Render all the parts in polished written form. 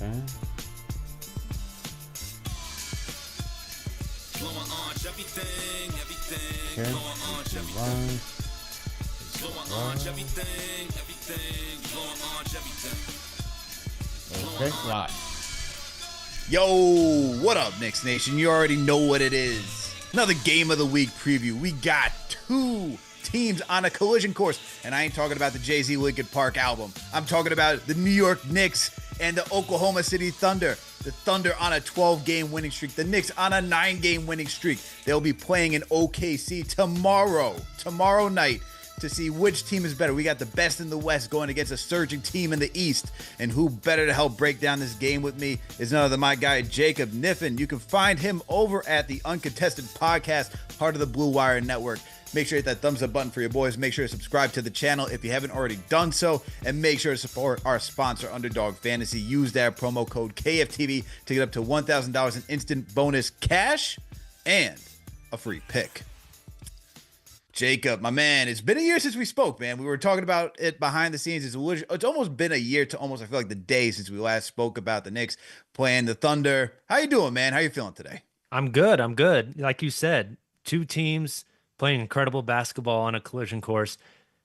Okay, live. Yo, what up, Knicks Nation? You already know what it is. Another Game of the Week preview. We got two teams on a collision course, and I ain't talking about the Jay-Z Linkin Park album. I'm talking about the New York Knicks and the Oklahoma City Thunder. The Thunder on a 12-game winning streak. The Knicks on a 9-game winning streak. They'll be playing in OKC tomorrow night, to see which team is better. We got the best in the West going against a surging team in the East. And who better to help break down this game with me is none other than my guy, Jacob Niffen. You can find him over at the Uncontested Podcast, part of the Blue Wire Network. Make sure to hit that thumbs up button for your boys. Make sure to subscribe to the channel if you haven't already done so. And make sure to support our sponsor, Underdog Fantasy. Use that promo code KFTV to get up to $1,000 in instant bonus cash and a free pick. Jacob, my man, it's been a year since we spoke, man. We were talking about it behind the scenes. It's almost been a year to almost, I feel like, the day since we last spoke about the Knicks playing the Thunder. How you doing, man? How you feeling today? I'm good. I'm good. Like you said, two teams playing incredible basketball on a collision course.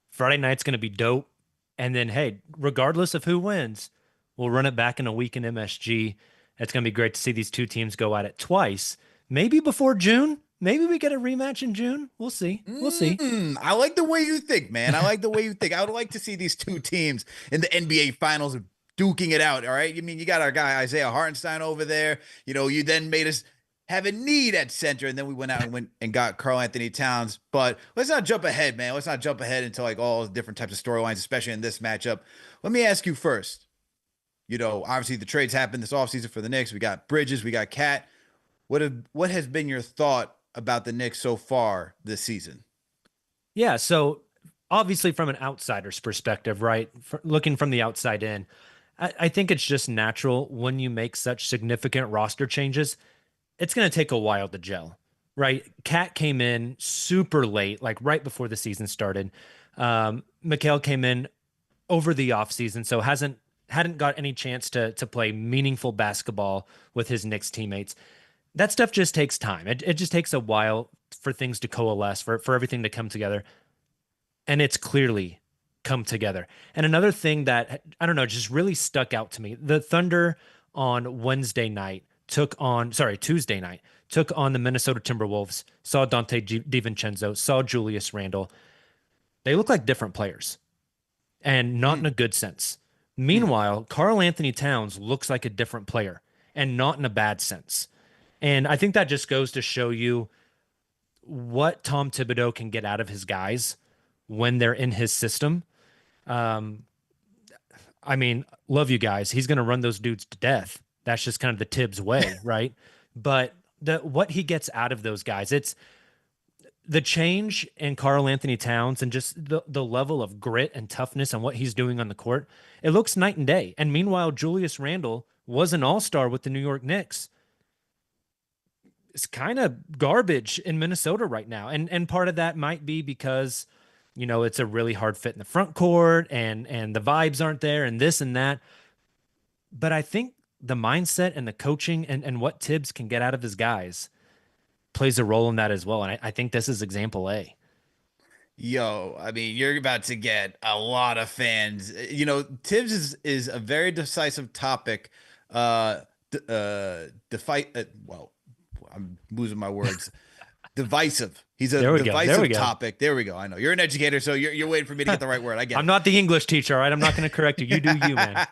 Friday night's going to be dope. And then, hey, regardless of who wins, we'll run it back in a week in MSG. It's going to be great to see these two teams go at it twice, maybe before June. Maybe we get a rematch in June. We'll see. We'll see. I like the way you think, man. I like the way you think. I would like to see these two teams in the NBA Finals duking it out, all right? I mean, you got our guy Isaiah Hartenstein over there. You know, you then made us have a need at center, and then we went out and got Karl Anthony Towns. But let's not jump ahead, man. Let's not jump ahead into, like, all different types of storylines, especially in this matchup. Let me ask you first. You know, obviously the trades happened this offseason for the Knicks. We got Bridges. We got Cat. What has been your thought about the Knicks so far this season? Yeah, so obviously from an outsider's perspective, right? Looking from the outside in, I think it's just natural when you make such significant roster changes, it's going to take a while to gel, right? Cat came in super late, like right before the season started. Mikal came in over the offseason, so hadn't got any chance to play meaningful basketball with his Knicks teammates. That stuff just takes time. It just takes a while for things to coalesce, for everything to come together. And it's clearly come together. And another thing that, I don't know, just really stuck out to me, the Thunder on Tuesday night took on the Minnesota Timberwolves, saw Dante DiVincenzo, saw Julius Randle. They look like different players, and not in a good sense. Meanwhile, Karl Anthony Towns looks like a different player, and not in a bad sense. And I think that just goes to show you what Tom Thibodeau can get out of his guys when they're in his system. I mean, love you guys. He's going to run those dudes to death. That's just kind of the Tibbs way, right? But what he gets out of those guys, it's the change in Karl Anthony Towns and just the level of grit and toughness and what he's doing on the court. It looks night and day. And meanwhile, Julius Randle was an all-star with the New York Knicks. It's kind of garbage in Minnesota right now. And part of that might be because, you know, it's a really hard fit in the front court and the vibes aren't there and this and that. But I think the mindset and the coaching and what Tibbs can get out of his guys plays a role in that as well. And I think this is example A. Yo, I mean, you're about to get a lot of fans. You know, Tibbs is a very decisive topic. Well, I'm losing my words. Divisive. He's a divisive topic. There we go. I know you're an educator, so you're waiting for me to get the right word. I get it. I'm not the English teacher, all right? I'm not going to correct you. You do you, man.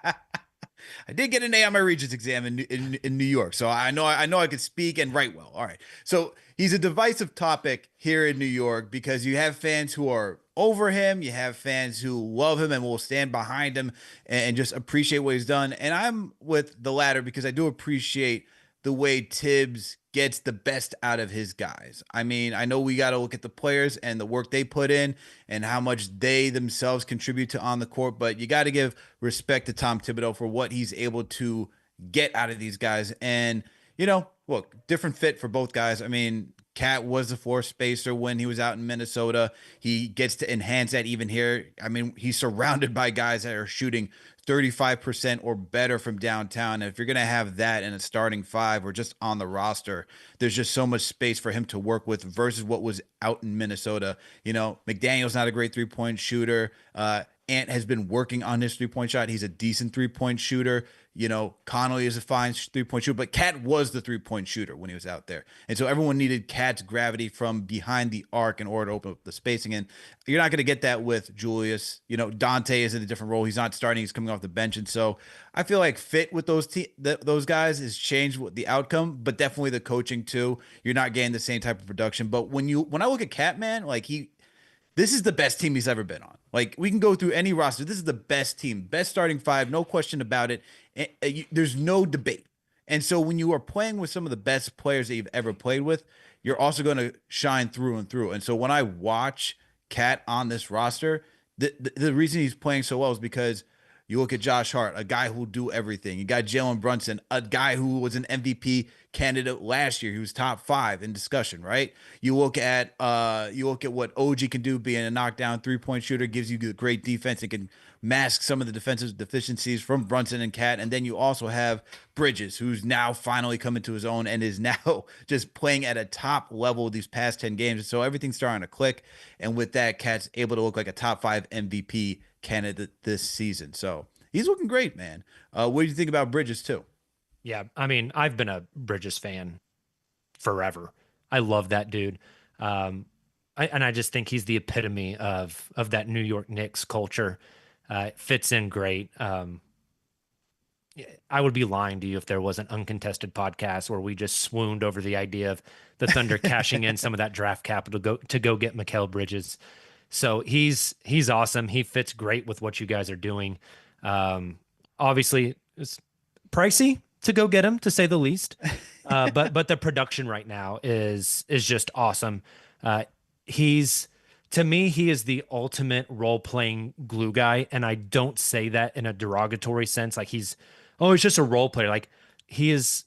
I did get an A on my Regents exam in New York, so I know I could speak and write well. All right. So he's a divisive topic here in New York because you have fans who are over him, you have fans who love him and will stand behind him and just appreciate what he's done. And I'm with the latter because I do appreciate the way Tibbs gets the best out of his guys. I mean, I know we got to look at the players and the work they put in and how much they themselves contribute to on the court, but you got to give respect to Tom Thibodeau for what he's able to get out of these guys. And, you know, look, different fit for both guys. I mean, Cat was the floor spacer when he was out in Minnesota. He gets to enhance that even here. I mean, he's surrounded by guys that are shooting 35% or better from downtown. And if you're going to have that in a starting five or just on the roster, there's just so much space for him to work with versus what was out in Minnesota. You know, McDaniel's not a great 3-point shooter. Ant has been working on his 3-point shot. He's a decent 3-point shooter. You know, Connolly is a fine 3-point shooter, but Cat was the 3-point shooter when he was out there. And so everyone needed Cat's gravity from behind the arc in order to open up the spacing. And you're not going to get that with Julius. You know, Dante is in a different role. He's not starting. He's coming off the bench. And so I feel like fit with those guys has changed the outcome, but definitely the coaching too. You're not getting the same type of production. But when I look at Cat, man, like this is the best team he's ever been on. Like, we can go through any roster. This is the best team, best starting five, no question about it. There's no debate. And so when you are playing with some of the best players that you've ever played with, you're also going to shine through and through. And so when I watch Cat on this roster, the reason he's playing so well is because you look at Josh Hart, a guy who will do everything. You got Jalen Brunson, a guy who was an MVP candidate last year. He was top 5 in discussion, right? You look at what OG can do, being a knockdown 3-point shooter, gives you great defense and can mask some of the defensive deficiencies from Brunson and Cat. And then you also have Bridges, who's now finally coming to his own and is now just playing at a top level these past 10 games. So everything's starting to click. And with that, Cat's able to look like a top 5 MVP candidate this season. So he's looking great, man. What do you think about Bridges too? Yeah, I mean, I've been a Bridges fan forever. I love that dude. I just think he's the epitome of that New York Knicks culture. Fits in great. I would be lying to you if there was an uncontested podcast where we just swooned over the idea of the Thunder cashing in some of that draft capital to go get Mikal Bridges. So he's awesome. He fits great with what you guys are doing. Obviously, it's pricey to go get him, to say the least. But the production right now is just awesome. To me, he is the ultimate role-playing glue guy, and I don't say that in a derogatory sense. Like he's just a role player. Like he is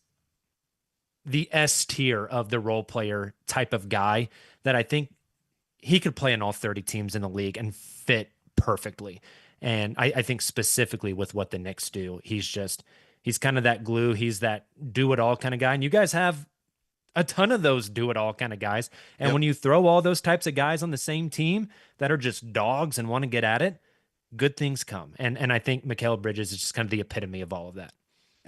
the S tier of the role player type of guy that I think he could play in all 30 teams in the league and fit perfectly. And I think specifically with what the Knicks do, he's kind of that glue. He's that do-it-all kind of guy. And you guys have a ton of those do-it-all kind of guys. And when you throw all those types of guys on the same team that are just dogs and want to get at it, good things come. And I think Mikal Bridges is just kind of the epitome of all of that.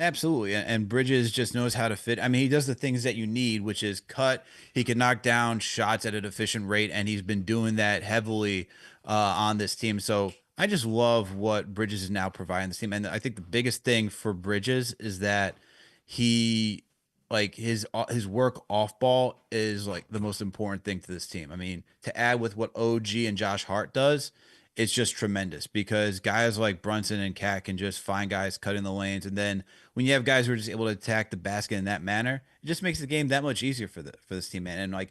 Absolutely. And Bridges just knows how to fit. I mean, he does the things that you need, which is cut. He can knock down shots at an efficient rate, and he's been doing that heavily on this team. So I just love what Bridges is now providing this team. And I think the biggest thing for Bridges is that he, like, his work off ball is like the most important thing to this team. I mean, to add with what OG and Josh Hart does, it's just tremendous because guys like Brunson and Cat can just find guys cutting the lanes. And then when you have guys who are just able to attack the basket in that manner, it just makes the game that much easier for this team, man. And like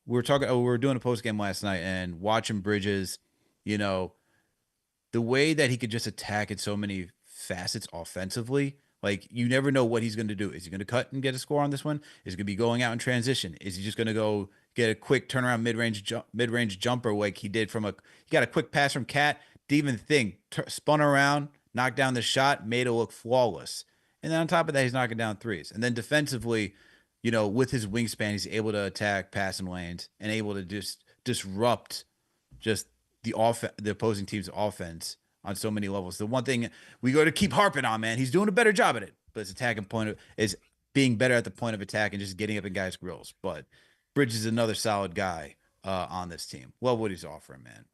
we were doing a post game last night and watching Bridges, you know, the way that he could just attack at so many facets offensively. Like, you never know what he's going to do. Is he going to cut and get a score on this one? Is he going to be going out in transition? Is he just going to go get a quick turnaround mid-range jumper like he did he got a quick pass from Cat, didn't even think, spun around, knocked down the shot, made it look flawless. And then on top of that, he's knocking down threes. And then defensively, you know, with his wingspan, he's able to attack passing lanes and able to just disrupt just the opposing team's offense on so many levels. The one thing we go to keep harping on, man, he's doing a better job at it, but his attacking point is being better at the point of attack and just getting up in guys' grills. But Bridges is another solid guy on this team. Love what he's offering, man.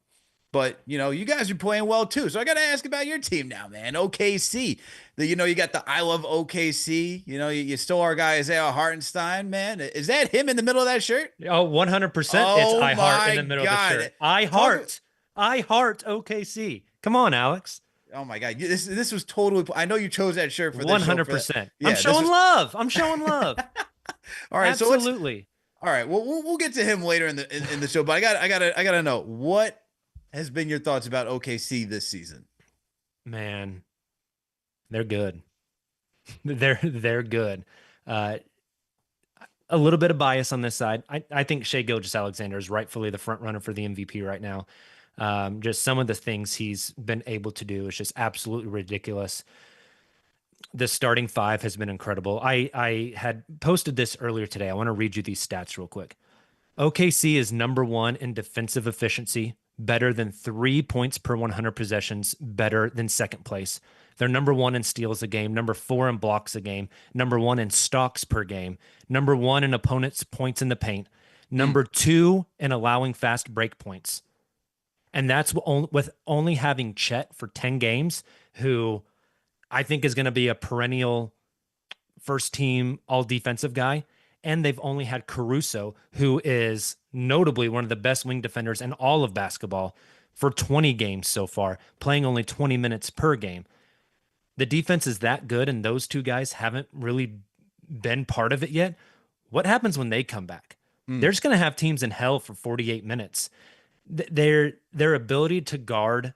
But, you know, you guys are playing well too. So I got to ask about your team now, man. OKC. You got the I love OKC. You know, you stole our guy Isaiah Hartenstein, man. Is that him in the middle of that shirt? Oh, 100%. It's I heart in the middle of the shirt. I heart OKC. Come on, Alex. Oh my God. This was totally, I know you chose that shirt for this 100%. Yeah, I'm showing love. I'm showing love. All right. Absolutely. All right. Well, we'll get to him later in the show, but I gotta know, what has been your thoughts about OKC this season? Man, they're good. They're good. a little bit of bias on this side. I think Shea Gilgeous-Alexander is rightfully the front runner for the MVP right now. Just some of the things he's been able to do is just absolutely ridiculous. The starting five has been incredible. I had posted this earlier today. I want to read you these stats real quick. OKC is number one in defensive efficiency, better than 3 points per 100 possessions, better than second place. They're number one in steals a game, number four in blocks a game, number one in stocks per game, number one in opponents' points in the paint, number two in allowing fast break points. And that's with only having Chet for 10 games, who I think is going to be a perennial first team all defensive guy. And they've only had Caruso, who is notably one of the best wing defenders in all of basketball, for 20 games so far, playing only 20 minutes per game. The defense is that good, and those two guys haven't really been part of it yet. What happens when they come back? They're just going to have teams in hell for 48 minutes. Their ability to guard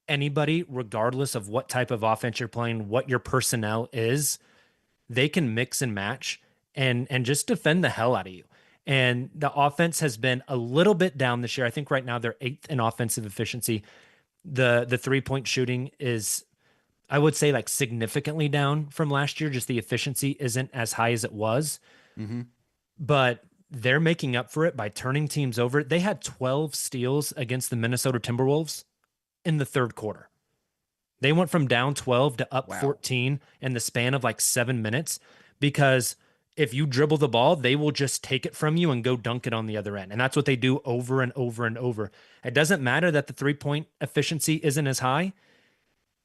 anybody, regardless of what type of offense you're playing, what your personnel is, they can mix and match and just defend the hell out of you. And the offense has been a little bit down this year. I think right now they're 8th in offensive efficiency. The 3-point shooting is, I would say, like significantly down from last year. Just the efficiency isn't as high as it was. But they're making up for it by turning teams over. They had 12 steals against the Minnesota Timberwolves in the third quarter. They went from down 12 to up 14 in the span of like 7 minutes, because if you dribble the ball, they will just take it from you and go dunk it on the other end. And that's what they do over and over and over. It doesn't matter that the 3-point efficiency isn't as high,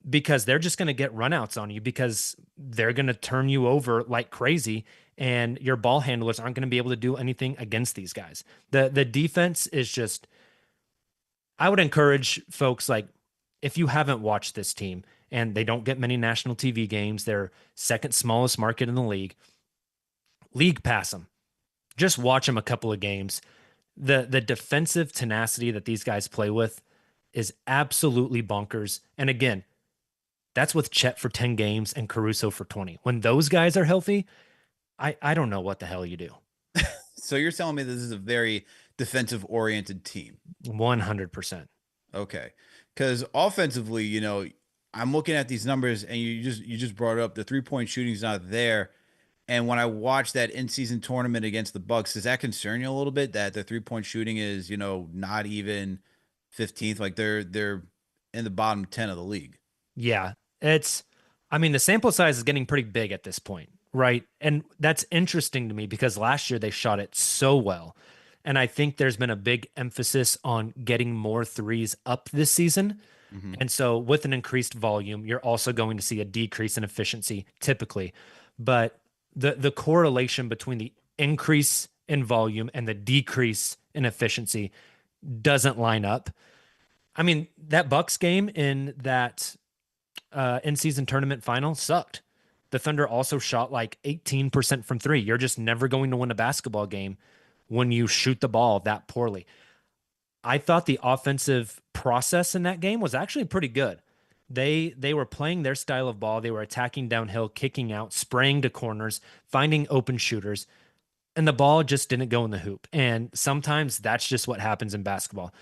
because they're just going to get runouts on you, because they're going to turn you over like crazy, and your ball handlers aren't going to be able to do anything against these guys. The defense is just, I would encourage folks, like, if you haven't watched this team, and they don't get many national TV games, they're second smallest market in the league pass them. Just watch them a couple of games. The defensive tenacity that these guys play with is absolutely bonkers. And again, that's with Chet for 10 games and Caruso for 20. When those guys are healthy, I don't know what the hell you do. So you're telling me this is a very defensive-oriented team? 100%. Okay. Because offensively, you know, I'm looking at these numbers, and you just brought up the 3-point shooting is not there. And when I watched that in-season tournament against the Bucks, does that concern you a little bit that the 3-point shooting is, you know, not even 15th? Like they're in the bottom 10 of the league. Yeah, I mean, the sample size is getting pretty big at this point, right? And that's interesting to me, because last year they shot it so well. And I think there's been a big emphasis on getting more threes up this season. And so with an increased volume, you're also going to see a decrease in efficiency typically. But the correlation between the increase in volume and the decrease in efficiency doesn't line up. I mean, that Bucks game in that in-season tournament final sucked. The Thunder also shot like 18% from three. You're just never going to win a basketball game when you shoot the ball that poorly. I thought the offensive process in that game was actually pretty good. They were playing their style of ball. They were attacking downhill, kicking out, spraying to corners, finding open shooters, and the ball just didn't go in the hoop. And sometimes that's just what happens in basketball.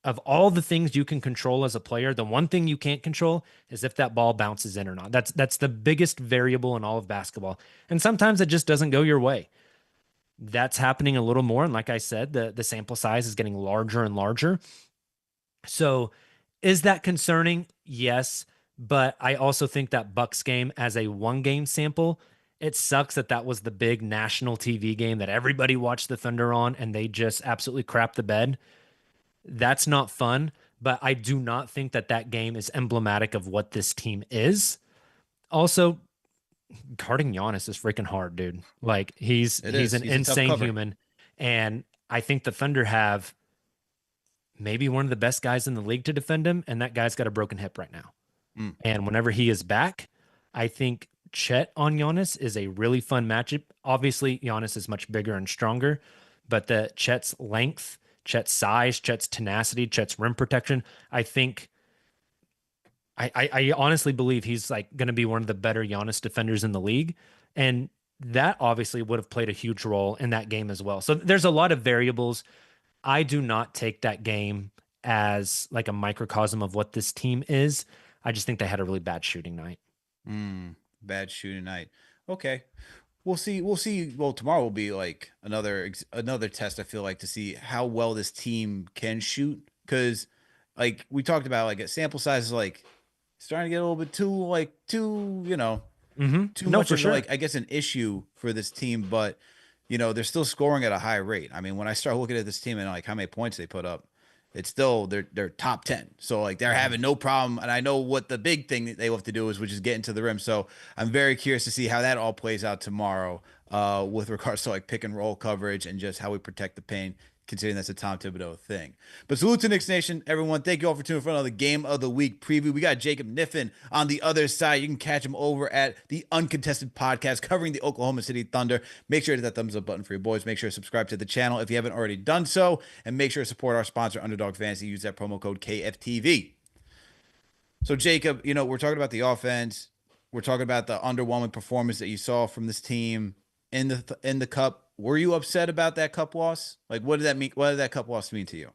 Of all the things you can control as a player, the one thing you can't control is if that ball bounces in or not. That's the biggest variable in all of basketball. And sometimes it just doesn't go your way. That's happening a little more. And like I said, the sample size is getting larger and larger. So is that concerning? Yes. But I also think that Bucks game as a 1-game sample, it sucks that was the big national TV game that everybody watched the Thunder on, and they just absolutely crapped the bed. That's not fun. But I do not think that game is emblematic of what this team is. Also, guarding Giannis is freaking hard, dude. Like he's an insane human. And I think the Thunder have maybe one of the best guys in the league to defend him. And that guy's got a broken hip right now. And whenever he is back, I think Chet on Giannis is a really fun matchup. Obviously, Giannis is much bigger and stronger, but the Chet's length, Chet's size, Chet's tenacity, Chet's rim protection, I think I honestly believe he's like going to be one of the better Giannis defenders in the league. And that obviously would have played a huge role in that game as well. So there's a lot of variables. I do not take that game as like a microcosm of what this team is. I just think they had a really bad shooting night. Bad shooting night. Okay. We'll see. We'll see. Well, tomorrow will be like another test. I feel like to see how well this team can shoot because, like we talked about, like a sample size is like starting to get a little bit too No, much for of sure. like I guess an issue for this team. But they're still scoring at a high rate. I mean, when I start looking at this team and like how many points they put up, it's still they're top 10. So like they're having no problem. And I know what the big thing that they have to do is, which is get into the rim. So I'm very curious to see how that all plays out tomorrow with regards to like pick and roll coverage and just how we protect the paint, considering that's a Tom Thibodeau thing. But salute to Knicks Nation, everyone. Thank you all for tuning in for another Game of the Week preview. We got Jacob Niffen on the other side. You can catch him over at the Uncontested Podcast covering the Oklahoma City Thunder. Make sure to hit that thumbs up button for your boys. Make sure to subscribe to the channel if you haven't already done so. And make sure to support our sponsor, Underdog Fantasy. Use that promo code KFTV. So, Jacob, we're talking about the offense. We're talking about the underwhelming performance that you saw from this team in the cup. Were you upset about that cup loss? Like, what did that mean? What did that cup loss mean to you?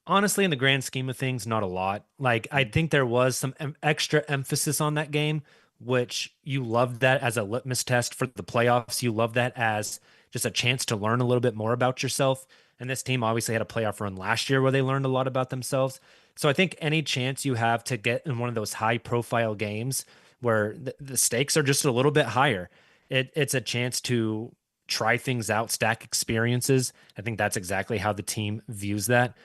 Honestly, in the grand scheme of things, not a lot. Like, I think there was some extra emphasis on that game, which you love that as a litmus test for the playoffs. You love that as just a chance to learn a little bit more about yourself. And this team obviously had a playoff run last year where they learned a lot about themselves. So I think any chance you have to get in one of those high profile games where the stakes are just a little bit higher, it's a chance to try things out, stack experiences. I think that's exactly how the team views that.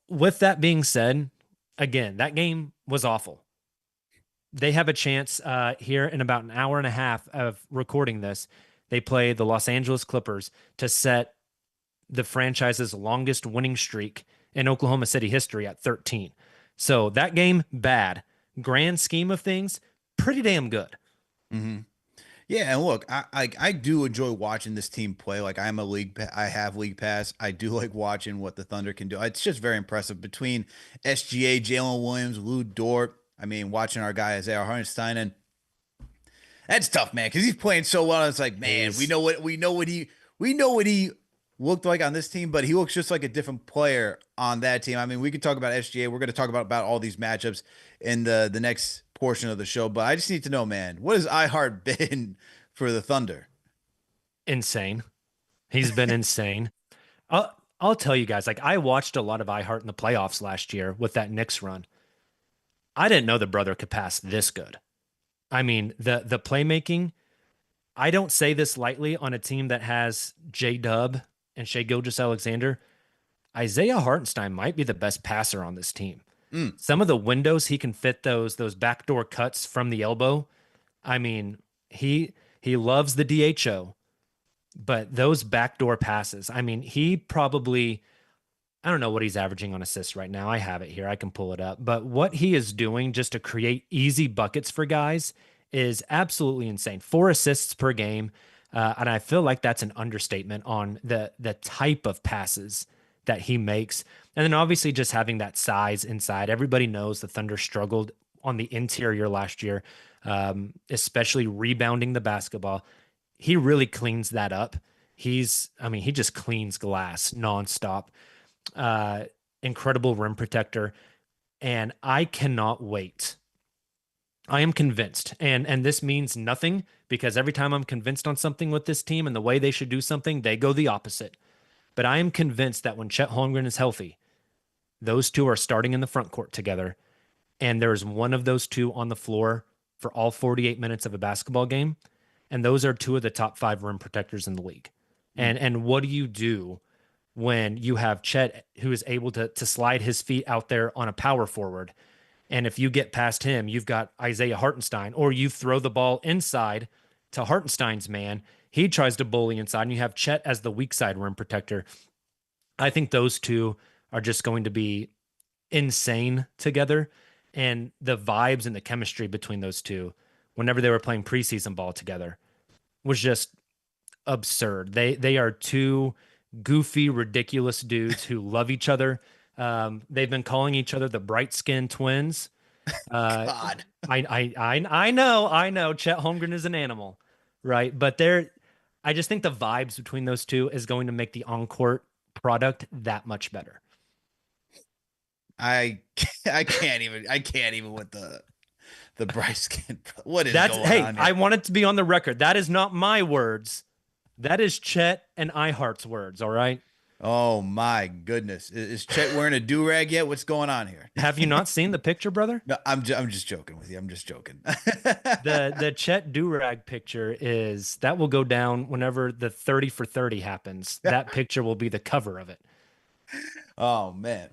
With that being said, again, that game was awful. They have a chance here in about an hour and a half of recording this. They play the Los Angeles Clippers to set the franchise's longest winning streak in Oklahoma City history at 13. So that game, bad. Grand scheme of things, pretty damn good. Mm-hmm. Yeah, and look, I do enjoy watching this team play. Like I have league pass. I do like watching what the Thunder can do. It's just very impressive between SGA, Jalen Williams, Lou Dort. I mean, watching our guy Isaiah Hartenstein, and that's tough, man, because he's playing so well. It's like, man, He's we know what he looked like on this team, but he looks just like a different player on that team. I mean, we could talk about SGA. We're going to talk about all these matchups in the next portion of the show, but I just need to know, man, what has iHeart been for the Thunder? insane. He's been insane. I'll tell you guys, like I watched a lot of iHeart in the playoffs last year with that Knicks run. I didn't know the brother could pass this good. I mean, the playmaking, I don't say this lightly on a team that has J Dub and Shea Gilgeous-Alexander. Isaiah Hartenstein might be the best passer on this team. Mm. Some of the windows he can fit those backdoor cuts from the elbow. I mean, he loves the DHO, but those backdoor passes, I mean, he probably, I don't know what he's averaging on assists right now. I have it here. I can pull it up. But what he is doing just to create easy buckets for guys is absolutely insane. 4 assists per game. And I feel like that's an understatement on the type of passes that he makes. And then obviously just having that size inside. Everybody knows the Thunder struggled on the interior last year, especially rebounding the basketball. He really cleans that up. He just cleans glass nonstop. Incredible rim protector. And I cannot wait. I am convinced, and this means nothing because every time I'm convinced on something with this team and the way they should do something, they go the opposite. But I am convinced that when Chet Holmgren is healthy, those two are starting in the front court together, and there's one of those two on the floor for all 48 minutes of a basketball game, and those are two of the top 5 rim protectors in the league. And what do you do when you have Chet who is able to slide his feet out there on a power forward? And if you get past him, you've got Isaiah Hartenstein, or you throw the ball inside to Hartenstein's man. He tries to bully inside, and you have Chet as the weak side rim protector. I think those two are just going to be insane together. And the vibes and the chemistry between those two, whenever they were playing preseason ball together, was just absurd. They are two goofy, ridiculous dudes who love each other. They've been calling each other the bright skinned twins. God. I know. Chet Holmgren is an animal, right? But I just think the vibes between those two is going to make the on-court product that much better. I I can't even with the Bryce skin. What is That's going hey, on I here? want it to be on the record. That is not my words. That is Chet and iHeart's words, all right? Oh my goodness. Is Chet wearing a do-rag yet? What's going on here? Have you not seen the picture, brother? No, I'm just joking with you. I'm just joking. The Chet Durag picture is that will go down whenever the 30 for 30 happens. That picture will be the cover of it. Oh man.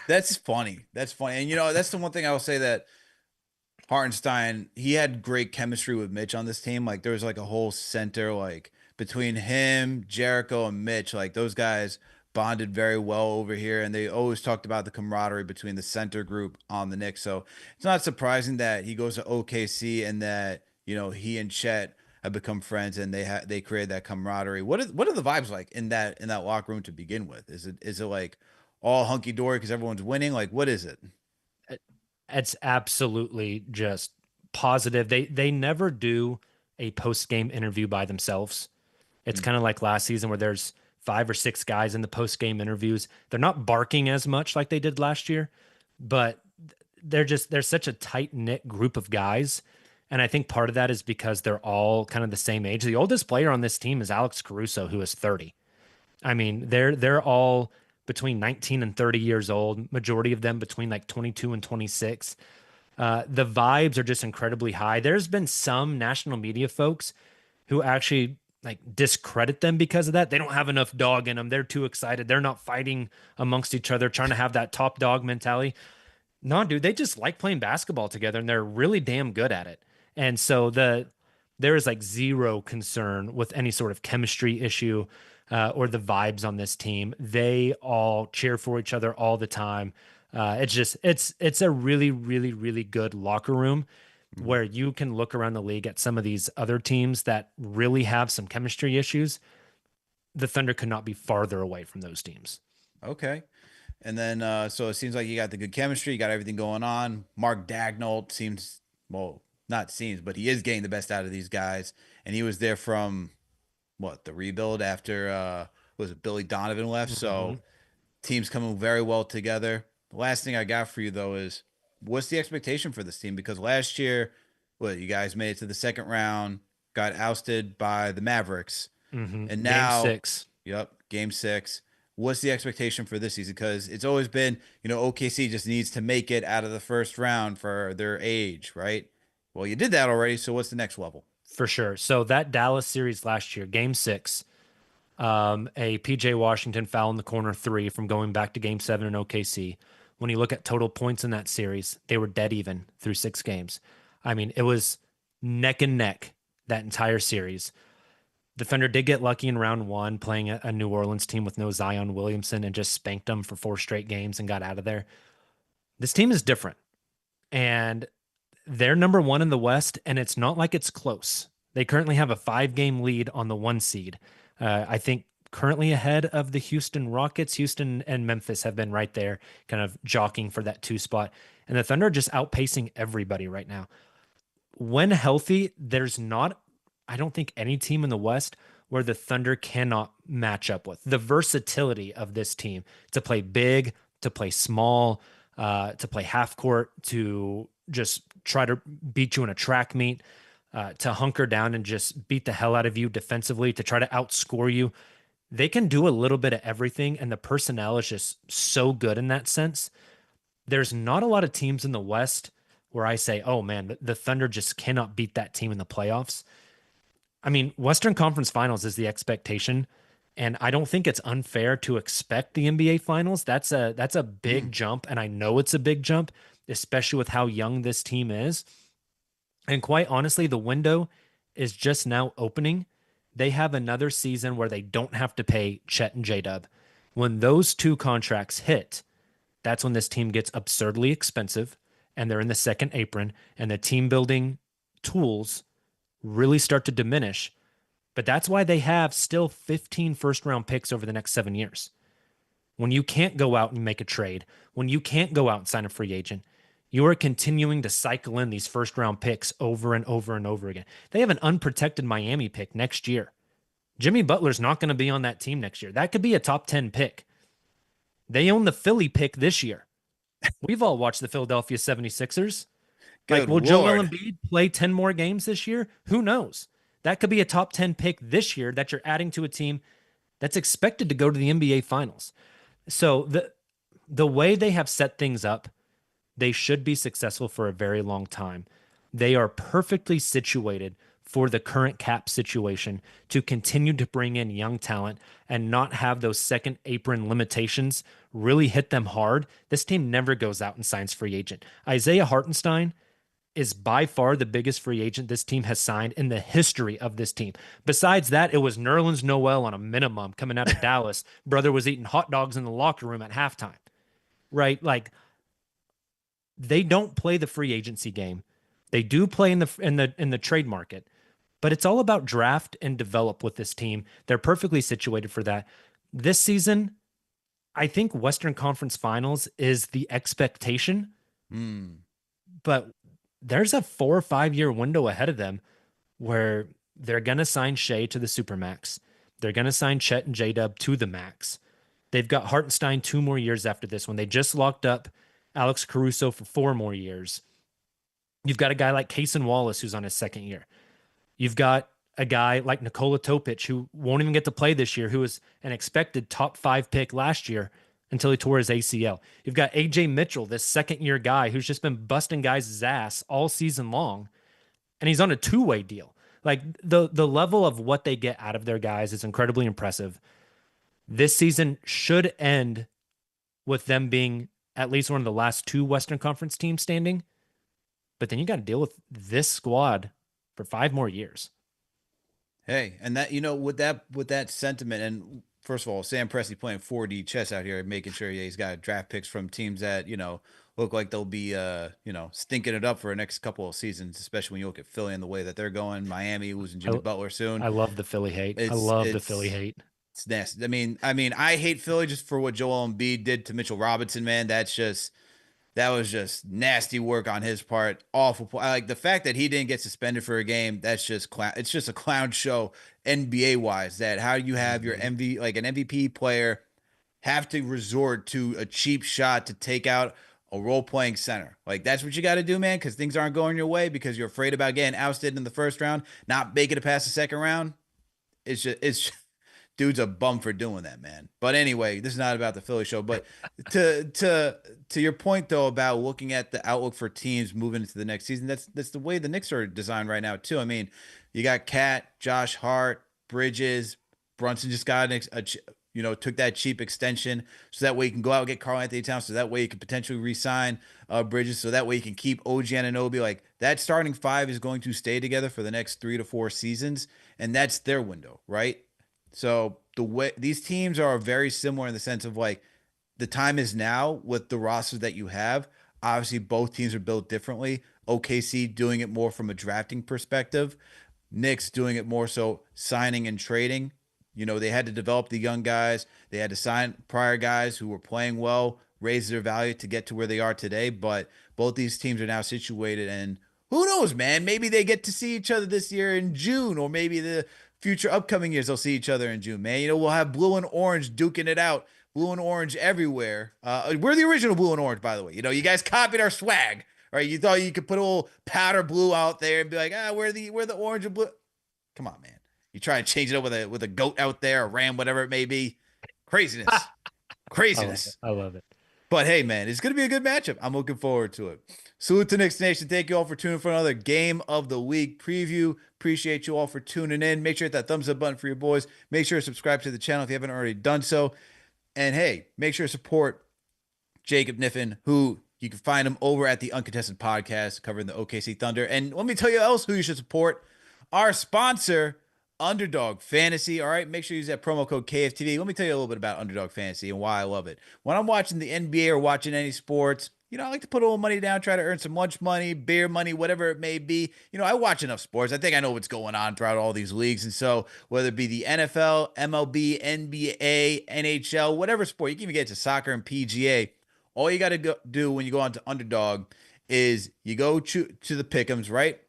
That's funny. That's funny. And that's the one thing I will say that Hartenstein, he had great chemistry with Mitch on this team. Like there was like a whole center like between him, Jericho, and Mitch. Like those guys bonded very well over here, and they always talked about the camaraderie between the center group on the Knicks. So it's not surprising that he goes to OKC and that he and Chet have become friends and they created that camaraderie. What are the vibes like in that locker room to begin with? Is it like all hunky dory because everyone's winning? Like what is it? It's absolutely just positive. They never do a post-game interview by themselves. It's Mm. kind of like last season where there's 5 or 6 guys in the post-game interviews. They're not barking as much like they did last year, but they're such a tight-knit group of guys. And I think part of that is because they're all kind of the same age. The oldest player on this team is Alex Caruso, who is 30. I mean, they're all between 19 and 30 years old, majority of them between like 22 and 26. The vibes are just incredibly high. There's been some national media folks who actually like discredit them because of that. They don't have enough dog in them. They're too excited. They're not fighting amongst each other, trying to have that top dog mentality. No, dude, they just like playing basketball together and they're really damn good at it. And so there is like zero concern with any sort of chemistry issue or the vibes on this team. They all cheer for each other all the time. It's a really, really, really good locker room Mhm. where you can look around the league at some of these other teams that really have some chemistry issues. The Thunder could not be farther away from those teams. Okay. And then, so it seems like you got the good chemistry, you got everything going on. Mark Dagnall seems, well, not seems, but he is getting the best out of these guys. And he was there from what, the rebuild after, was it Billy Donovan left? So Mhm. team's coming very well together. The last thing I got for you though is what's the expectation for this team? Because last year, what, you guys made it to the second round, got ousted by the Mavericks. And Game now, 6. yep, game six. What's the expectation for this season? Because it's always been, OKC just needs to make it out of the first round for their age, right? Well, you did that already. So what's the next level? For sure. So that Dallas series last year, game 6, a PJ Washington foul in the corner 3 from going back to game 7 in OKC. When you look at total points in that series, they were dead even through 6 games. I mean, it was neck and neck that entire series. The Thunder did get lucky in round 1 playing a New Orleans team with no Zion Williamson and just spanked them for 4 straight games and got out of there. This team is different. And they're number 1 in the West, and it's not like it's close. They currently have a 5-game lead on the 1 seed. I think currently ahead of the Houston Rockets. Houston and Memphis have been right there, kind of jockeying for that 2 spot. And the Thunder are just outpacing everybody right now. When healthy, there's not, I don't think, any team in the West where the Thunder cannot match up with. The versatility of this team to play big, to play small, to play half court, to just try to beat you in a track meet, to hunker down and just beat the hell out of you defensively, to try to outscore you. They can do a little bit of everything, and the personnel is just so good in that sense. There's not a lot of teams in the West where I say, oh man, the Thunder just cannot beat that team in the playoffs. I mean, Western Conference Finals is the expectation, and I don't think it's unfair to expect the NBA Finals. That's a big jump, and I know it's a big jump, especially with how young this team is. And quite honestly, the window is just now opening. They have another season where they don't have to pay Chet and J-Dub. When those 2 contracts hit, that's when this team gets absurdly expensive and they're in the second apron and the team building tools really start to diminish. But that's why they have still 15 first round picks over the next 7 years. When you can't go out and make a trade, when you can't go out and sign a free agent, You are continuing to cycle in these first round picks over and over and over again. They have an unprotected Miami pick next year. Jimmy Butler's not going to be on that team next year. That could be a top 10 pick. They own the Philly pick this year. We've all watched the Philadelphia 76ers. Like, Good will Joel Lord. Embiid play 10 more games this year? Who knows? That could be a top 10 pick this year that you're adding to a team that's expected to go to the NBA Finals. So the way they have set things up, they should be successful for a very long time. They are perfectly situated for the current cap situation to continue to bring in young talent and not have those second apron limitations really hit them hard. This team never goes out and signs free agent. Isaiah Hartenstein is by far the biggest free agent this team has signed in the history of this team. Besides that, it was Nerlens Noel on a minimum coming out of Dallas. Brother was eating hot dogs in the locker room at halftime, right? Like, they don't play the free agency game. They do play in the trade market, but it's all about draft and develop with this team. They're perfectly situated for that. This season, I think Western Conference Finals is the expectation, but there's a 4 or 5 year window ahead of them where they're going to sign Shea to the Supermax. They're going to sign Chet and J-Dub to the max. They've got Hartenstein 2 more years after this one. They just locked up Alex Caruso for 4 more years. You've got a guy like Cason Wallace who's on his second year. You've got a guy like Nikola Topic who won't even get to play this year, who was an expected top 5 pick last year until he tore his ACL. You've got AJ Mitchell, this second year guy who's just been busting guys' ass all season long, and he's on a 2-way deal. Like, the level of what they get out of their guys is incredibly impressive. This season should end with them being at least one of the last 2 Western Conference teams standing. But then you got to deal with this squad for 5 more years. Hey, and that, with that sentiment, and first of all, Sam Presti playing 4D chess out here, making sure he's got draft picks from teams that look like they'll be stinking it up for the next couple of seasons, especially when you look at Philly and the way that they're going. Miami losing Jimmy Butler soon. I love the Philly hate. I It's love the it's Philly hate. it's nasty. I hate Philly just for what Joel Embiid did to Mitchell Robinson, man. That was just nasty work on his part. Awful. Like the fact that he didn't get suspended for a game. That's just clown. It's just a clown show NBA wise. That how you have your like an MVP player have to resort to a cheap shot to take out a role playing center. Like that's what you got to do, man. Because things aren't going your way because you're afraid about getting ousted in the first round, not making it past the second round. It's dude's a bum for doing that, man. But anyway, this is not about the Philly show. But to your point though about looking at the outlook for teams moving into the next season, that's the way the Knicks are designed right now too. I mean, you got Cat, Josh Hart, Bridges, Brunson just got took that cheap extension so that way you can go out and get Karl Anthony Towns, so that way you can potentially re-sign Bridges, so that way you can keep OG Anunoby. Like that starting 5 is going to stay together for the next 3 to 4 seasons, and that's their window, right? So the way these teams are very similar in the sense of like the time is now with the rosters that you have. Obviously, both teams are built differently. OKC doing it more from a drafting perspective. Knicks doing it more so signing and trading. They had to develop the young guys. They had to sign prior guys who were playing well, raise their value to get to where they are today. But both these teams are now situated, and who knows, man? Maybe they get to see each other this year in June, or maybe the future upcoming years they'll see each other in June, man. We'll have blue and orange duking it out, blue and orange everywhere. We're the original blue and orange, by the way. You guys copied our swag, right? You thought you could put a little powder blue out there and be like, we're the orange and blue. Come on, man. You try and change it up with a goat out there, a ram, whatever it may be. Craziness. Craziness. I love it. But hey, man, it's going to be a good matchup. I'm looking forward to it. Salute to Knicks Nation. Thank you all for tuning in for another Game of the Week preview. Appreciate you all for tuning in. Make sure to hit that thumbs up button for your boys. Make sure to subscribe to the channel if you haven't already done so. And hey, make sure to support Jacob Niffen, who you can find him over at the Uncontested Podcast covering the OKC Thunder. And let me tell you else who you should support. Our sponsor, Underdog Fantasy. All right, make sure you use that promo code KFTV. Let me tell you a little bit about Underdog Fantasy and why I love it. When I'm watching the NBA or watching any sports, I like to put a little money down, try to earn some lunch money, beer money, whatever it may be. I watch enough sports. I think I know what's going on throughout all these leagues. And so whether it be the NFL, MLB, NBA, NHL, whatever sport, you can even get to soccer and PGA. All you got to do when you go on to Underdog is you go to the pick'ems, right?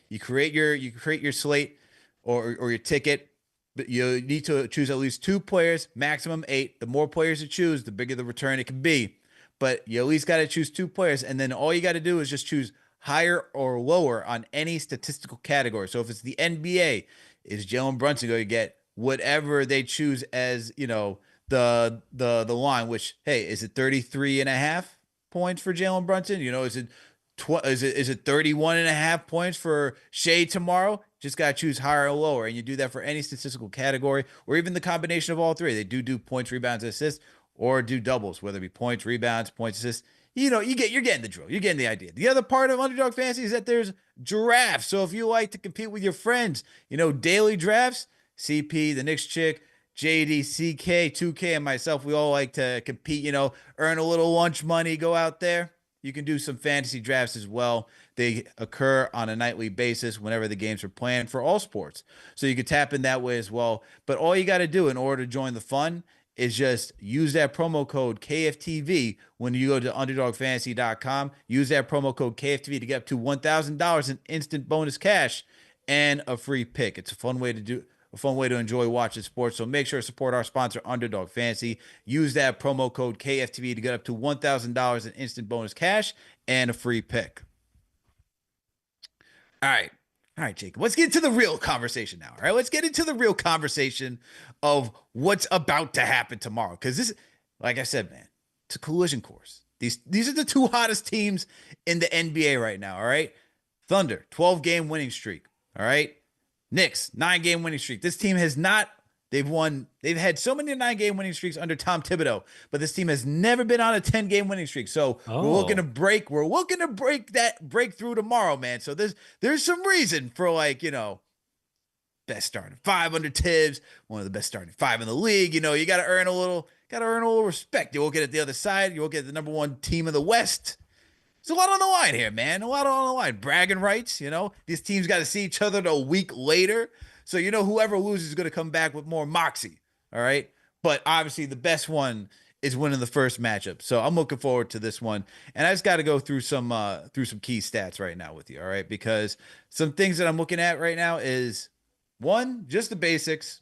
You create your slate or your ticket, but you need to choose at least 2 players, maximum 8. The more players you choose, the bigger the return it can be. But you at least got to choose 2 players, and then all you got to do is just choose higher or lower on any statistical category. So if it's the NBA, is Jalen Brunson going to get whatever they choose as, the line, which, hey, is it 33 and a half points for Jalen Brunson? Is it is it 31 and a half points for Shea tomorrow? Just got to choose higher or lower. And you do that for any statistical category or even the combination of all three. They do points, rebounds, assists, or do doubles, whether it be points, rebounds, points, assists. You're getting the drill. You're getting the idea. The other part of Underdog Fantasy is that there's drafts. So if you like to compete with your friends, daily drafts, CP, the Knicks chick, JD, CK, 2K, and myself, we all like to compete, earn a little lunch money, go out there. You can do some fantasy drafts as well. They occur on a nightly basis whenever the games are planned for all sports. So you can tap in that way as well. But all you got to do in order to join the fun is just use that promo code KFTV when you go to underdogfantasy.com. Use that promo code KFTV to get up to $1,000 in instant bonus cash and a free pick. It's a fun way to enjoy watching sports. So make sure to support our sponsor, Underdog Fantasy. Use that promo code KFTV to get up to $1,000 in instant bonus cash and a free pick. All right, Jacob. Let's get into the real conversation now. All right, let's get into the real conversation of what's about to happen tomorrow. Because this, like I said, man, it's a collision course. These are the 2 hottest teams in the NBA right now. All right, Thunder, 12-game winning streak. All right, Knicks, 9-game winning streak. This team has not. They've had so many 9-game winning streaks under Tom Thibodeau, but this team has never been on a 10-game winning streak. So we're looking to break that breakthrough tomorrow, man. So there's some reason for best starting 5 under Tibbs, one of the best starting 5 in the league. You got to earn a little respect. You won't get it the other side. You won't get the number 1 team in the West. There's a lot on the line here, man. A lot on the line. Bragging rights, These teams got to see each other a week later. So, whoever loses is going to come back with more moxie, all right? But obviously the best one is winning the first matchup. So I'm looking forward to this one. And I just got to go through some key stats right now with you, all right? Because some things that I'm looking at right now is, one, just the basics.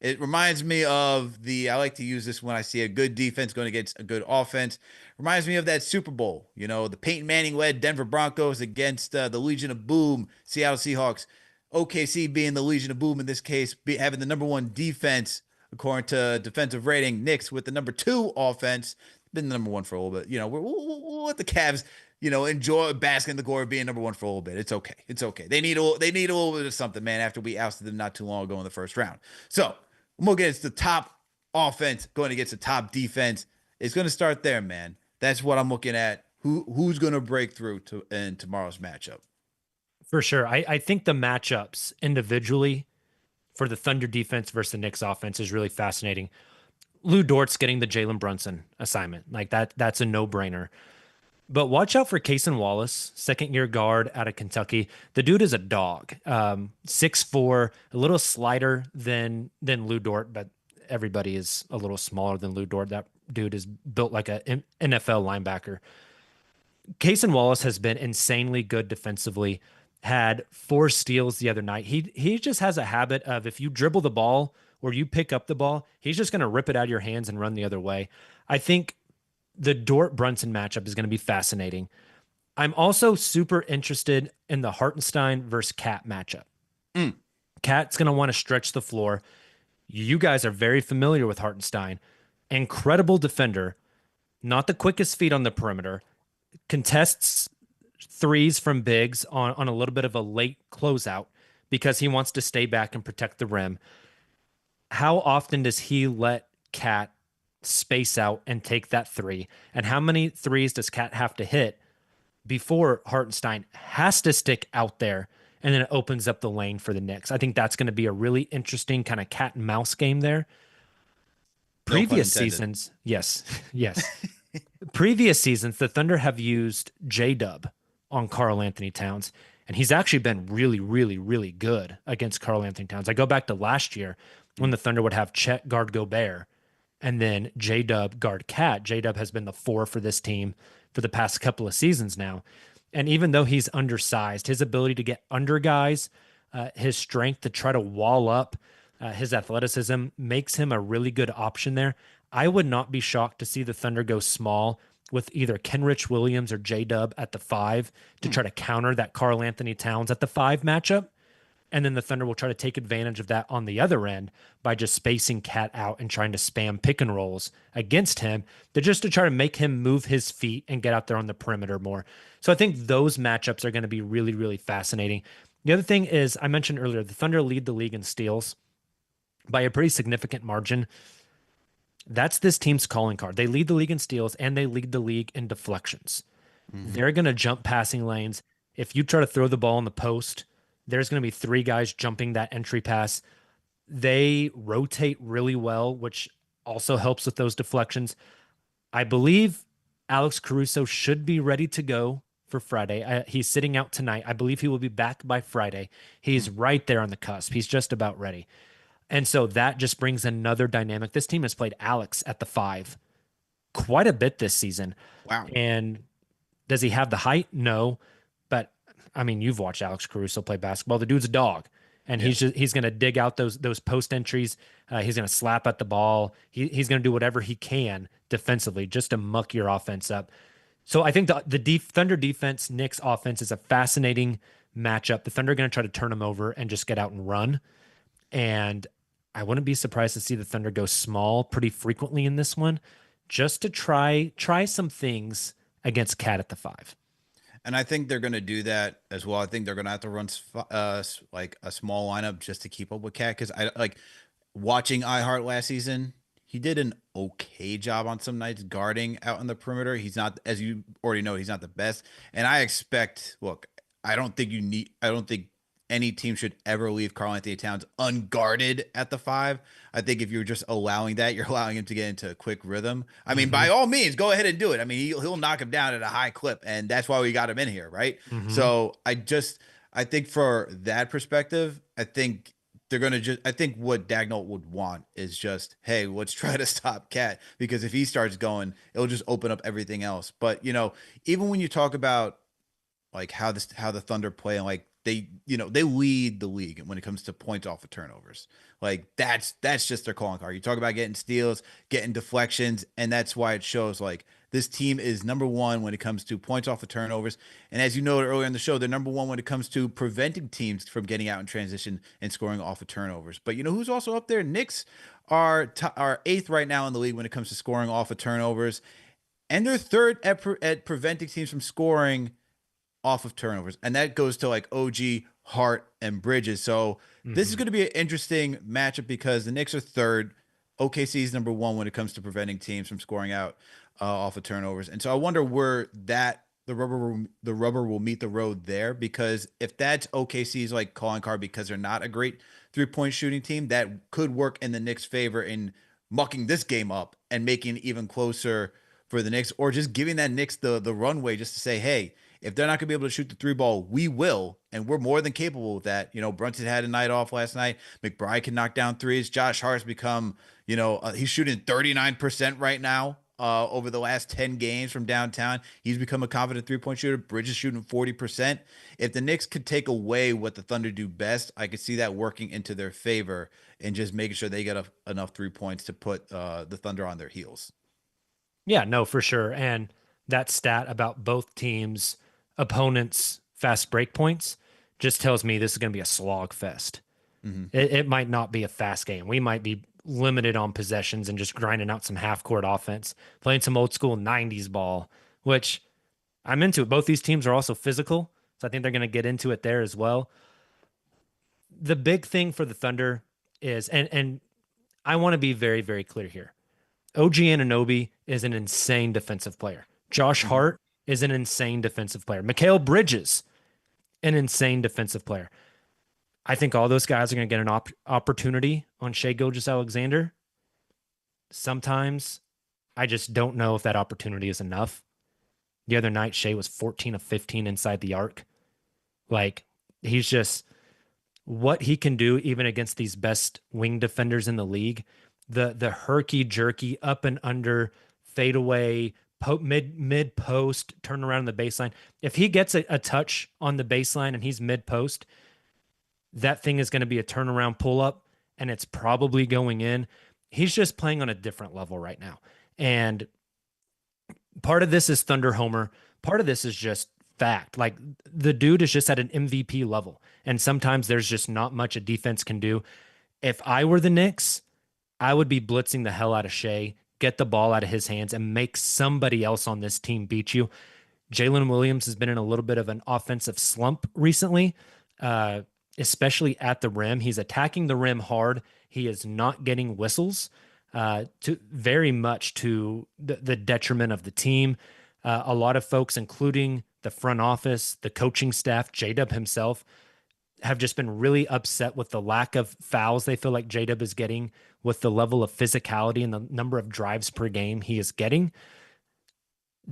It reminds me of I like to use this when I see a good defense going against a good offense. Reminds me of that Super Bowl, the Peyton Manning-led Denver Broncos against the Legion of Boom, Seattle Seahawks. OKC being the Legion of Boom in this case, having the number 1 defense according to defensive rating. Knicks with the number 2 offense, been the number 1 for a little bit. We'll let the Cavs, enjoy basking in the glory of being number 1 for a little bit. It's okay. It's okay. They need a little bit of something, man. After we ousted them not too long ago in the first round. So I'm looking at the top offense going against the top defense. It's going to start there, man. That's what I'm looking at. Who's going to break through in tomorrow's matchup? For sure. I think the matchups individually for the Thunder defense versus the Knicks offense is really fascinating. Lou Dort's getting the Jalen Brunson assignment. Like that's a no-brainer. But watch out for Cason Wallace, second-year guard out of Kentucky. The dude is a dog. 6'4", a little slighter than Lou Dort, but everybody is a little smaller than Lou Dort. That dude is built like an NFL linebacker. Cason Wallace has been insanely good defensively. Had 4 steals the other night. He just has a habit of, if you dribble the ball or you pick up the ball, he's just going to rip it out of your hands and run the other way. I think the Dort-Brunson matchup is going to be fascinating. I'm also super interested in the Hartenstein versus Cat matchup. Cat's going to want to stretch the floor. You guys are very familiar with Hartenstein. Incredible defender, not the quickest feet on the perimeter, contests threes from bigs on a little bit of a late closeout because he wants to stay back and protect the rim. How often does he let Cat space out and take that 3? And how many threes does Cat have to hit before Hartenstein has to stick out there and then it opens up the lane for the Knicks? I think that's going to be a really interesting kind of cat and mouse game there. Previous seasons, yes. Previous seasons, the Thunder have used J-Dub on Karl Anthony Towns, and he's actually been really, really, really good against Karl Anthony Towns. I go back to last year when the Thunder would have Chet guard Gobert and then J-Dub guard Cat. J-Dub has been the 4 for this team for the past couple of seasons now. And even though he's undersized, his ability to get under guys, his strength to try to wall up, his athleticism makes him a really good option there. I would not be shocked to see the Thunder go small with either Kenrich Williams or J Dub at the 5 to try to counter that Karl Anthony Towns at the 5 matchup. And then the Thunder will try to take advantage of that on the other end by just spacing Cat out and trying to spam pick and rolls against him to try to make him move his feet and get out there on the perimeter more. So I think those matchups are going to be really, really fascinating. The other thing is, I mentioned earlier, the Thunder lead the league in steals by a pretty significant margin. That's this team's calling card. They lead the league in steals and they lead the league in deflections. They're going to jump passing lanes. If you try to throw the ball in the post, there's going to be 3 guys jumping that entry pass. They rotate really well, which also helps with those deflections. I believe Alex Caruso should be ready to go for Friday. He's sitting out tonight. I believe he will be back by Friday. He's right there on the cusp. He's just about ready. And so that just brings another dynamic. This team has played Alex at the 5 quite a bit this season. Wow. And does he have the height? No. But I mean, you've watched Alex Caruso play basketball. The dude's a dog. And he's going to dig out those post entries. He's going to slap at the ball. He's going to do whatever he can defensively just to muck your offense up. So I think the Thunder defense, Knicks offense is a fascinating matchup. The Thunder are going to try to turn them over and just get out and run. And I wouldn't be surprised to see the Thunder go small pretty frequently in this one, just to try some things against Cat at the 5. And I think they're going to do that as well. I think they're going to have to run like a small lineup just to keep up with Cat. Because I like watching iHeart last season. He did an okay job on some nights guarding out on the perimeter. He's not, as you already know, he's not the best. And I expect, look, I don't think any team should ever leave Karl Anthony Towns unguarded at the 5. I think if you're just allowing that, you're allowing him to get into a quick rhythm. I mean, by all means, go ahead and do it. I mean, he'll knock him down at a high clip, and that's why we got him in here, right? So I think for that perspective, I think they're going to I think what Dagnall would want is just, hey, let's try to stop Cat, because if he starts going, it'll just open up everything else. But, even when you talk about like how the Thunder play, and like they lead the league when it comes to points off of turnovers. Like that's just their calling card. You talk about getting steals, getting deflections, and that's why it shows like this team is number 1 when it comes to points off of turnovers. And as you noted earlier in the show, they're number 1 when it comes to preventing teams from getting out in transition and scoring off of turnovers. But you know who's also up there? Knicks are 8th right now in the league when it comes to scoring off of turnovers, and they're 3rd at preventing teams from scoring off of turnovers, and that goes to like OG, Hart, and Bridges. So this is going to be an interesting matchup because the Knicks are 3rd, OKC is number 1 when it comes to preventing teams from scoring out off of turnovers. And so I wonder where the rubber will meet the road there, because if that's OKC's like calling card because they're not a great 3-point shooting team, that could work in the Knicks' favor in mucking this game up and making it even closer for the Knicks, or just giving that Knicks the runway just to say, hey, if they're not going to be able to shoot the 3 ball, we will, and we're more than capable of that. Brunson had a night off last night. McBride can knock down threes. Josh Hart's become, he's shooting 39% right now over the last 10 games from downtown. He's become a confident 3-point shooter. Bridges shooting 40%. If the Knicks could take away what the Thunder do best, I could see that working into their favor and just making sure they get enough 3 points to put the Thunder on their heels. Yeah, no, for sure. And that stat about both teams' opponents' fast break points just tells me this is going to be a slog fest. It might not be a fast game. We might be limited on possessions and just grinding out some half-court offense, playing some old school 90s ball, which I'm into it. Both these teams are also physical, so I think they're going to get into it there as well. The big thing for the Thunder is, and I want to be very, very clear here. OG Anunoby is an insane defensive player. Josh Hart is an insane defensive player. Mikal Bridges, an insane defensive player. I think all those guys are going to get an opportunity on Shai Gilgeous-Alexander. Sometimes I just don't know if that opportunity is enough. The other night, Shai was 14 of 15 inside the arc. Like, he's just what he can do even against these best wing defenders in the league. The herky-jerky, up and under, fadeaway, mid post, turn around the baseline. If he gets a touch on the baseline and he's mid post, that thing is going to be a turnaround pull up and it's probably going in. He's just playing on a different level right now. And part of this is Thunder Homer. Part of this is just fact. Like the dude is just at an MVP level. And sometimes there's just not much a defense can do. If I were the Knicks, I would be blitzing the hell out of Shea, get the ball out of his hands, and make somebody else on this team beat you. Jalen Williams has been in a little bit of an offensive slump recently, especially at the rim. He's attacking the rim hard. He is not getting whistles, to very much to the detriment of the team. A lot of folks, including the front office, the coaching staff, J-Dub himself, have just been really upset with the lack of fouls they feel like J-Dub is getting, with the level of physicality and the number of drives per game he is getting.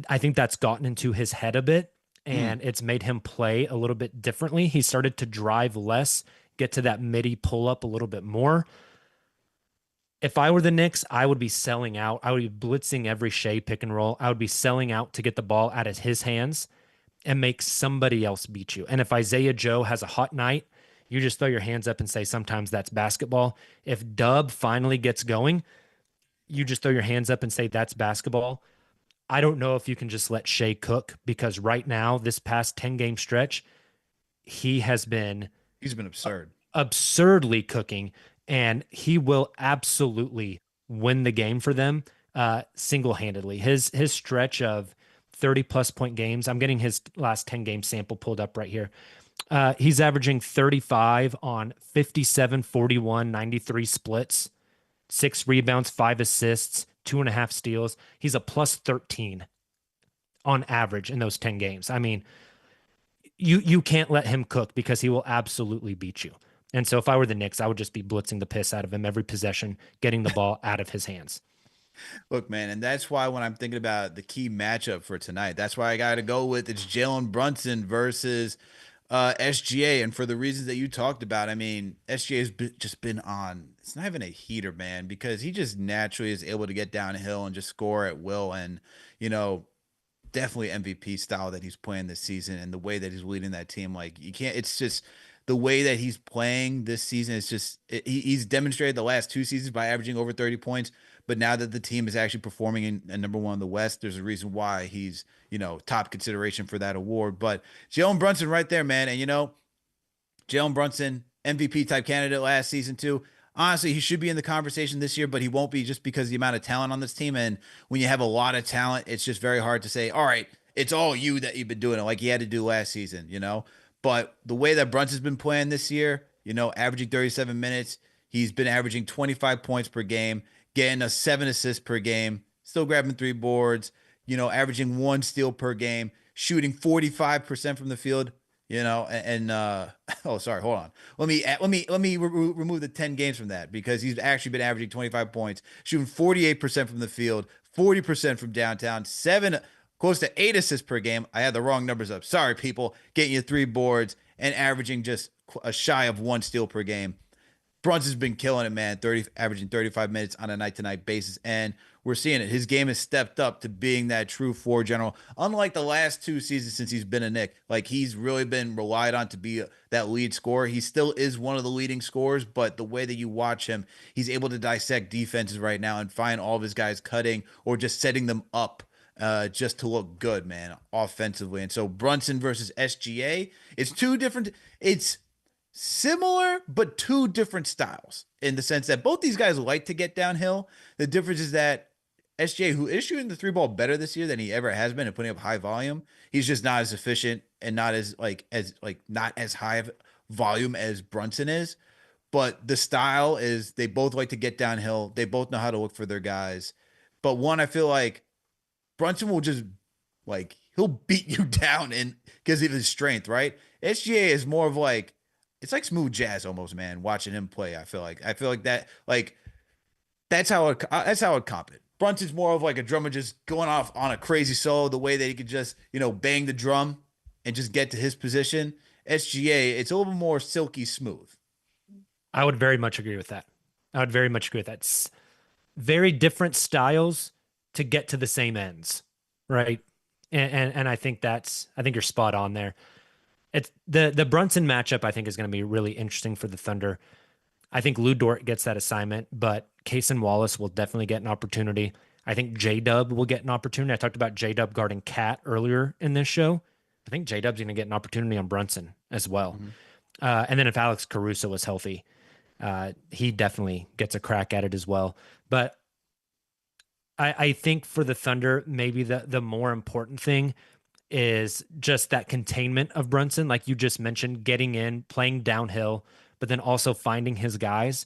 I think that's gotten into his head a bit, and it's made him play a little bit differently. He started to drive less, get to that midi pull up a little bit more. If I were the Knicks, I would be selling out. I would be blitzing every Shea pick and roll. I would be selling out to get the ball out of his hands and make somebody else beat you. And if Isaiah Joe has a hot night, you just throw your hands up and say, sometimes that's basketball. If Dub finally gets going, you just throw your hands up and say, that's basketball. I don't know if you can just let Shea cook, because right now, this past 10-game stretch, he's been absurd. Absurdly cooking, and he will absolutely win the game for them single-handedly. His stretch of 30-plus point games, I'm getting his last 10-game sample pulled up right here. He's averaging 35 on 57, 41, 93 splits, 6 rebounds, 5 assists, 2.5 steals. He's a plus 13 on average in those 10 games. I mean, you can't let him cook, because he will absolutely beat you. And so if I were the Knicks, I would just be blitzing the piss out of him every possession, getting the ball out of his hands. Look, man, and that's why when I'm thinking about the key matchup for tonight, that's why I got to go with it's Jalen Brunson versus SGA. And for the reasons that you talked about, I mean, SGA has just been on, it's not even a heater, man, because he just naturally is able to get downhill and just score at will. And, you know, definitely MVP style that he's playing this season, and the way that he's leading that team. Like, you can't, it's just the way that he's playing this season is just, he's demonstrated the last 2 seasons by averaging over 30 points. But now that the team is actually performing in number 1 in the West, there's a reason why he's, you know, top consideration for that award. But Jalen Brunson right there, man. And, you know, Jalen Brunson, MVP type candidate last season too. Honestly, he should be in the conversation this year, but he won't be, just because of the amount of talent on this team. And when you have a lot of talent, it's just very hard to say, all right, it's all you that you've been doing it like he had to do last season, you know? But the way that Brunson's been playing this year, you know, averaging 37 minutes, he's been averaging 25 points per game, getting a 7 assists per game, still grabbing 3 boards, you know, averaging 1 steal per game, shooting 45% from the field, you know, oh, sorry, hold on. Let me remove the 10 games from that, because he's actually been averaging 25 points, shooting 48% from the field, 40% from downtown, close to 8 assists per game. I had the wrong numbers up. Sorry, people. Getting you 3 boards and averaging just a shy of 1 steal per game. Brunson's been killing it, man. Averaging 35 minutes on a night-to-night basis, and we're seeing it. His game has stepped up to being that true floor general. Unlike the last 2 seasons since he's been a Knick, like, he's really been relied on to be that lead scorer. He still is one of the leading scorers, but the way that you watch him, he's able to dissect defenses right now and find all of his guys cutting or just setting them up just to look good, man, offensively. And so Brunson versus SGA, it's similar, but 2 different styles, in the sense that both these guys like to get downhill. The difference is that SGA, who is shooting the 3 ball better this year than he ever has been and putting up high volume, he's just not as efficient and not as not as high of volume as Brunson is. But the style is, they both like to get downhill. They both know how to look for their guys. But one, I feel like Brunson will just, like, he'll beat you down because of his strength, right? SGA is more of like, it's like smooth jazz almost, man, watching him play. I feel like that, like, that's how I'd comp it. Brunson's more of like a drummer just going off on a crazy solo, the way that he could just, you know, bang the drum and just get to his position. SGA, it's a little more silky smooth. I would very much agree with that. It's very different styles to get to the same ends. right? And I think you're spot on there. It's the Brunson matchup I think is going to be really interesting for the Thunder. I think Lou Dort gets that assignment, but Cason Wallace will definitely get an opportunity. I think J Dub will get an opportunity. I talked about J Dub guarding Cat earlier in this show. I think J Dub's going to get an opportunity on Brunson as well. Mhm. And then if Alex Caruso is healthy, he definitely gets a crack at it as well. But I think for the Thunder, maybe the more important thing is just that containment of Brunson, like you just mentioned, getting in, playing downhill, but then also finding his guys.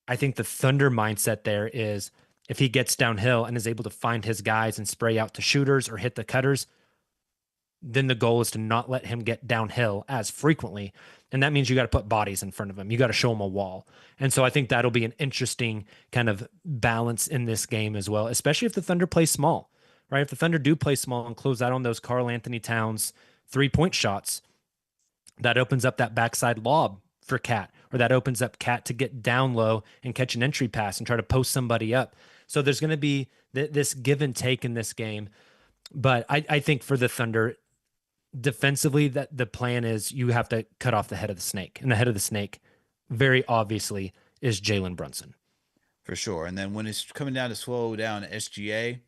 I think the Thunder mindset there is if he gets downhill and is able to find his guys and spray out to shooters or hit the cutters, then the goal is to not let him get downhill as frequently. And that means you got to put bodies in front of him. You got to show him a wall. And so I think that'll be an interesting kind of balance in this game as well, especially if the Thunder play small, right? If the Thunder do play small and close out on those Karl Anthony Towns 3-point shots, that opens up that backside lob for Cat, or that opens up Cat to get down low and catch an entry pass and try to post somebody up. So there's going to be this give and take in this game. But I think for the Thunder, defensively, that the plan is you have to cut off the head of the snake. And the head of the snake, very obviously, is Jalen Brunson. For sure. And then when it's coming down to slow down SGA,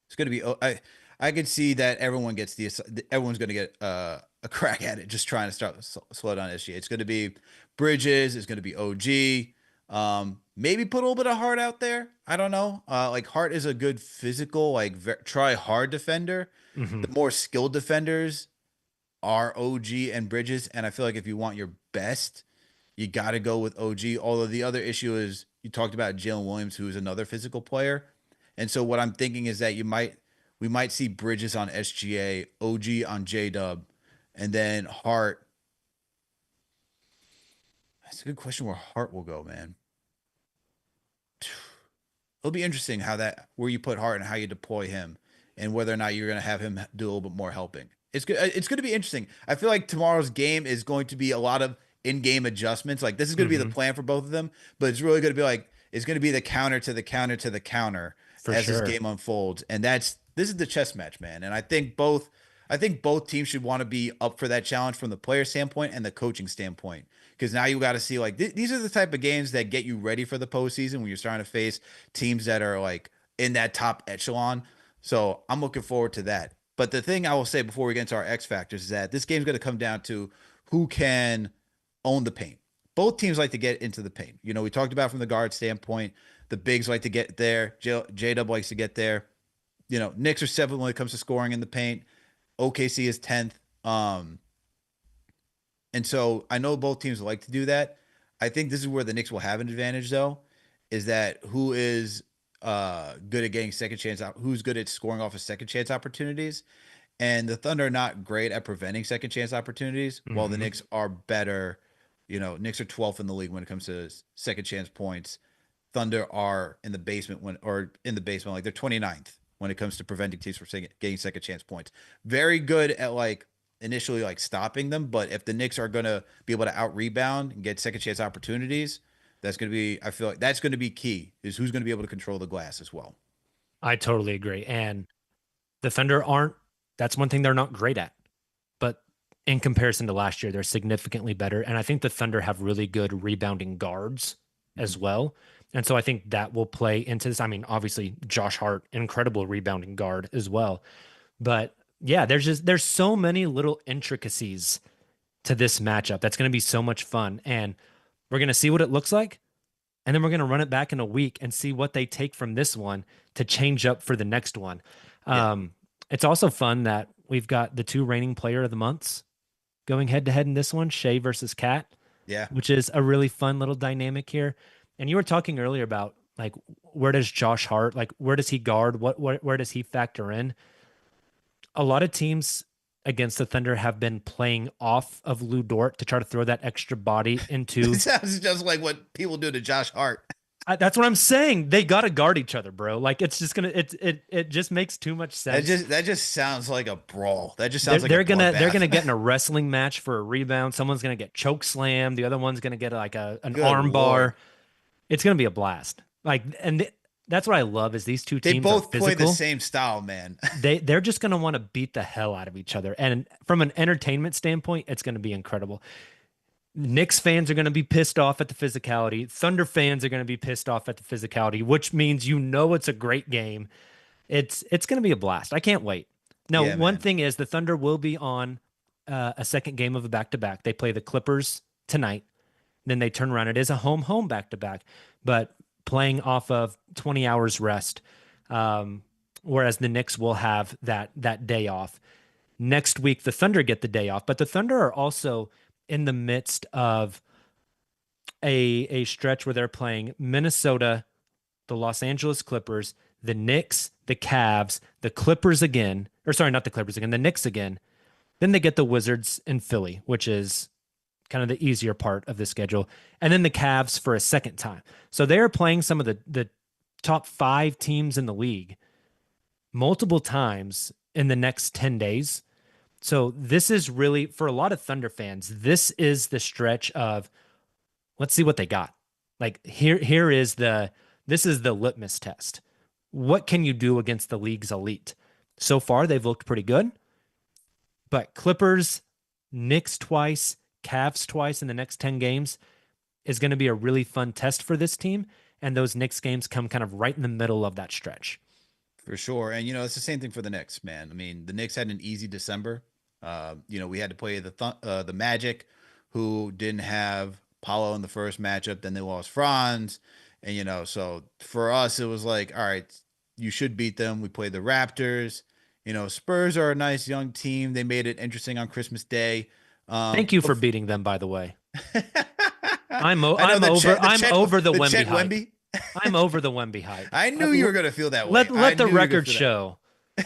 it's going to be. I could see that everyone's going to get a crack at it, just trying to slow down SGA. It's going to be Bridges. It's going to be OG. Maybe put a little bit of Hart out there. I don't know. Like Hart is a good physical, like try hard defender. The more skilled defenders are OG and Bridges, and I feel like if you want your best, you got to go with OG. Although the other issue is you talked about Jalen Williams, who is another physical player, and so what I'm thinking is that we might see Bridges on SGA, OG on J Dub, and then Hart. That's a good question where Hart will go, man. It'll be interesting where you put Hart and how you deploy him, and whether or not you're going to have him do a little bit more helping. It's good. It's going to be interesting. I feel like tomorrow's game is going to be a lot of in-game adjustments. Like this is going to be the plan for both of them, but it's really going to be like it's going to be the counter to the counter to the counter For as sure. this game unfolds, and this is the chess match, man. And I think both teams should want to be up for that challenge from the player standpoint and the coaching standpoint. Because now you got to see like these are the type of games that get you ready for the postseason when you're starting to face teams that are like in that top echelon. So I'm looking forward to that. But the thing I will say before we get into our X factors is that this game's going to come down to who can own the paint. Both teams like to get into the paint. You know, we talked about from the guard standpoint, the bigs like to get there. J Dub likes to get there. You know, Knicks are seventh when it comes to scoring in the paint. OKC is 10th. And so I know both teams like to do that. I think this is where the Knicks will have an advantage, though, is that who is good at getting second chance out, who's good at scoring off of second chance opportunities. And the Thunder are not great at preventing second chance opportunities, while the Knicks are better. You know, Knicks are 12th in the league when it comes to second chance points. Thunder are in the basement like they're 29th when it comes to preventing teams from getting second chance points. Very good at like initially like stopping them, but if the Knicks are going to be able to out rebound and get second chance opportunities, I feel like that's going to be key, is who's going to be able to control the glass as well. I totally agree. And the Thunder that's one thing they're not great at. But in comparison to last year, they're significantly better. And I think the Thunder have really good rebounding guards as well. And so I think that will play into this. I mean, obviously, Josh Hart, incredible rebounding guard as well. But yeah, there's so many little intricacies to this matchup. That's going to be so much fun. And we're going to see what it looks like. And then we're going to run it back in a week and see what they take from this one to change up for the next one. Yeah. It's also fun that we've got the two reigning player of the months going head to head in this one, Shea versus Cat, Yeah. which is a really fun little dynamic here. And you were talking earlier about like, where does Josh Hart, like, where does he guard? Where does he factor in? A lot of teams against the Thunder have been playing off of Lou Dort to try to throw that extra body into. It sounds just like what people do to Josh Hart. That's what I'm saying. They got to guard each other, bro. Like it's just gonna it just makes too much sense. That just sounds like a brawl. That just sounds they're like they're gonna get in a wrestling match for a rebound. Someone's gonna get choke slammed. The other one's gonna get like an Good arm bar. Lord. It's gonna be a blast. Like that's what I love is these two They teams are both play the physical. same style, man. They're just going to want to beat the hell out of each other. And from an entertainment standpoint, it's going to be incredible. Knicks fans are going to be pissed off at the physicality. Thunder fans are going to be pissed off at the physicality, which means it's a great game. It's going to be a blast. I can't wait. Now, Yeah, one man. thing is the Thunder will be on a second game of a back-to-back. They play the Clippers tonight. Then they turn around. It is a home back-to-back, but playing off of 20 hours rest. Whereas the Knicks will have that day off. Next week, the Thunder get the day off, but the Thunder are also in the midst of a stretch where they're playing Minnesota, the Los Angeles Clippers, the Knicks, the Cavs, the Clippers again, or sorry, not the Clippers again, the Knicks again. Then they get the Wizards in Philly, which is kind of the easier part of the schedule, and then the Cavs for a second time. So they are playing some of the top 5 teams in the league multiple times in the next 10 days. So this is really, for a lot of Thunder fans, this is the stretch of let's see what they got. Like this is the litmus test. What can you do against the league's elite? So far, they've looked pretty good, but Clippers, Knicks twice, Cavs twice in the next 10 games is going to be a really fun test for this team. And those Knicks games come kind of right in the middle of that stretch. For sure. And, it's the same thing for the Knicks, man. I mean, the Knicks had an easy December. We had to play the Magic, who didn't have Paulo in the first matchup. Then they lost Franz. And, so for us, it was like, all right, you should beat them. We played the Raptors. Spurs are a nice young team. They made it interesting on Christmas Day. Thank you But for beating them, by the way. I know I'm over the the Wemby Chet hype. Wemby. I'm over the Wemby hype. I knew you were gonna feel that way. I Let the knew you were gonna record feel that. show.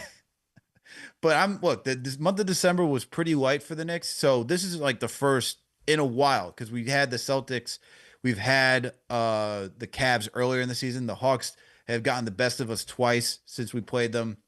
But this month of December was pretty light for the Knicks. So this is like the first in a while because we had the Celtics, we've had the Cavs earlier in the season. The Hawks have gotten the best of us twice since we played them.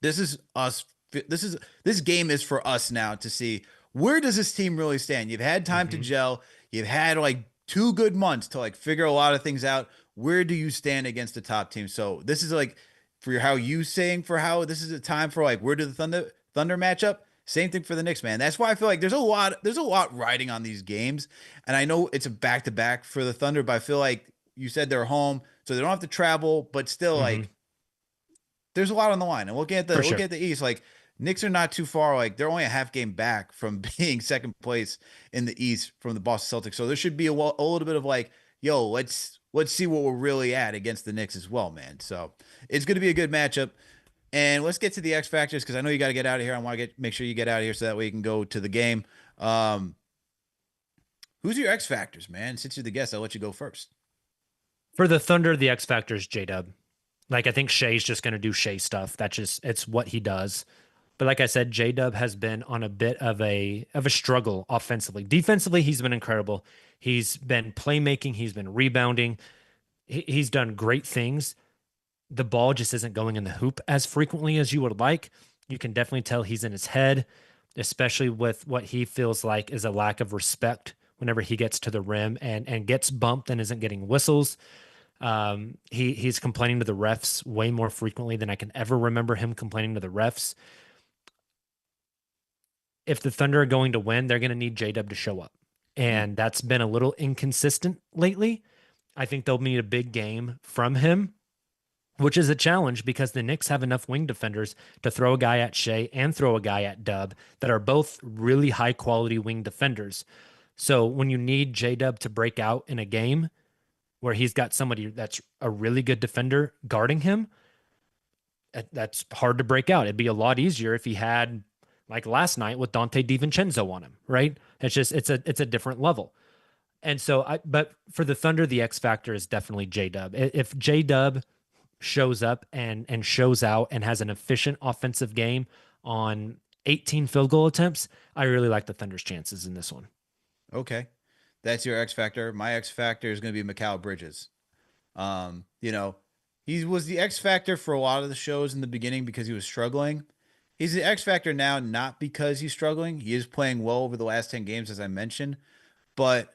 This is us. This game is for us now to see where does this team really stand. You've had time to gel. You've had like 2 good months to like figure a lot of things out. Where do you stand against the top team? So this is like for how you saying for how this is a time for like where do the Thunder match up? Same thing for the Knicks, man. That's why I feel like there's a lot riding on these games. And I know it's a back-to-back for the Thunder, but I feel like you said they're home, so they don't have to travel, but still like there's a lot on the line. And looking at the East, like Knicks are not too far. Like they're only a half game back from being second place in the East from the Boston Celtics. So there should be a little bit of like, yo, let's see what we're really at against the Knicks as well, man. So it's going to be a good matchup. And let's get to the X factors because I know you got to get out of here. I want to make sure you get out of here so that way you can go to the game. Who's your X factors, man? Since you're the guest, I'll let you go first. For the Thunder, the X factor is J-Dub. Like I think Shea's just going to do Shea stuff. It's what he does. But like I said, J-Dub has been on a bit of a struggle offensively. Defensively, he's been incredible. He's been playmaking. He's been rebounding. He's done great things. The ball just isn't going in the hoop as frequently as you would like. You can definitely tell he's in his head, especially with what he feels like is a lack of respect whenever he gets to the rim and gets bumped and isn't getting whistles. He's complaining to the refs way more frequently than I can ever remember him complaining to the refs. If the Thunder are going to win, they're going to need J-Dub to show up. And that's been a little inconsistent lately. I think they'll need a big game from him, which is a challenge because the Knicks have enough wing defenders to throw a guy at Shea and throw a guy at Dub that are both really high quality wing defenders. So when you need J-Dub to break out in a game where he's got somebody that's a really good defender guarding him, that's hard to break out. It'd be a lot easier if he had like last night with Dante DiVincenzo on him, right? It's a different level. And so but for the Thunder, the X factor is definitely J-Dub. If J-Dub shows up and shows out and has an efficient offensive game on 18 field goal attempts, I really like the Thunder's chances in this one. Okay. That's your X factor. My X factor is going to be Mikal Bridges. He was the X factor for a lot of the shows in the beginning because he was struggling. He's the X factor now, not because he's struggling. He is playing well over the last 10 games, as I mentioned, but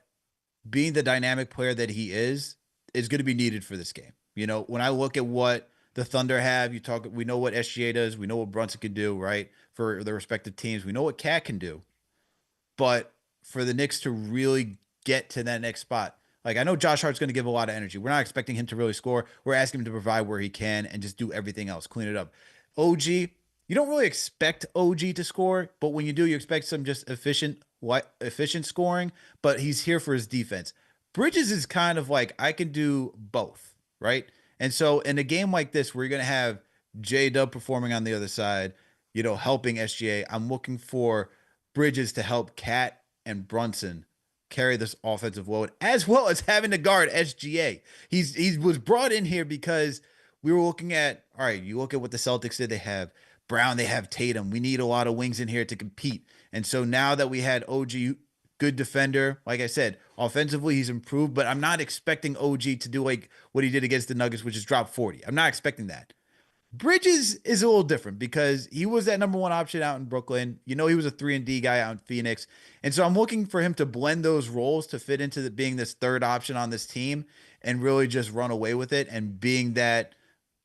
being the dynamic player that he is going to be needed for this game. You know, when I look at what the Thunder have, we know what SGA does. We know what Brunson can do, right? For the respective teams. We know what Cat can do. But for the Knicks to really get to that next spot, like I know Josh Hart's going to give a lot of energy. We're not expecting him to really score. We're asking him to provide where he can and just do everything else, clean it up. OG, you don't really expect OG to score, but when you do, you expect some just efficient scoring, but he's here for his defense. Bridges is kind of like, I can do both, right? And so in a game like this, where you're going to have J-Dub performing on the other side, you know, helping SGA, I'm looking for Bridges to help Cat and Brunson carry this offensive load, as well as having to guard SGA. He was brought in here because we were looking at, all right, you look at what the Celtics did. They have Brown, they have Tatum. We need a lot of wings in here to compete. And so now that we had OG, good defender, like I said, offensively he's improved, but I'm not expecting OG to do like what he did against the Nuggets, which is drop 40. I'm not expecting that. Bridges is a little different because he was that number one option out in Brooklyn. You know, he was a 3-and-D guy out in Phoenix. And so I'm looking for him to blend those roles to fit into being this third option on this team and really just run away with it and being that,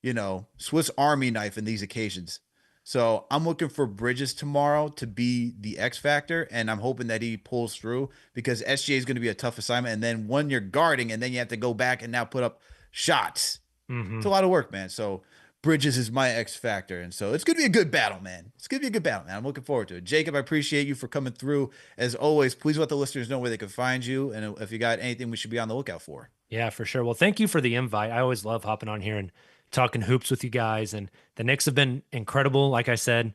you know, Swiss Army knife in these occasions. So I'm looking for Bridges tomorrow to be the X factor, and I'm hoping that he pulls through because SGA is going to be a tough assignment. And then when you're guarding and then you have to go back and now put up shots, it's a lot of work, man. So Bridges is my X factor. And so it's going to be a good battle, man. It's going to be a good battle, man. I'm looking forward to it. Jacob, I appreciate you for coming through. As always, please let the listeners know where they can find you and if you got anything we should be on the lookout for. Yeah, for sure. Well, thank you for the invite. I always love hopping on here and talking hoops with you guys. And the Knicks have been incredible. Like I said,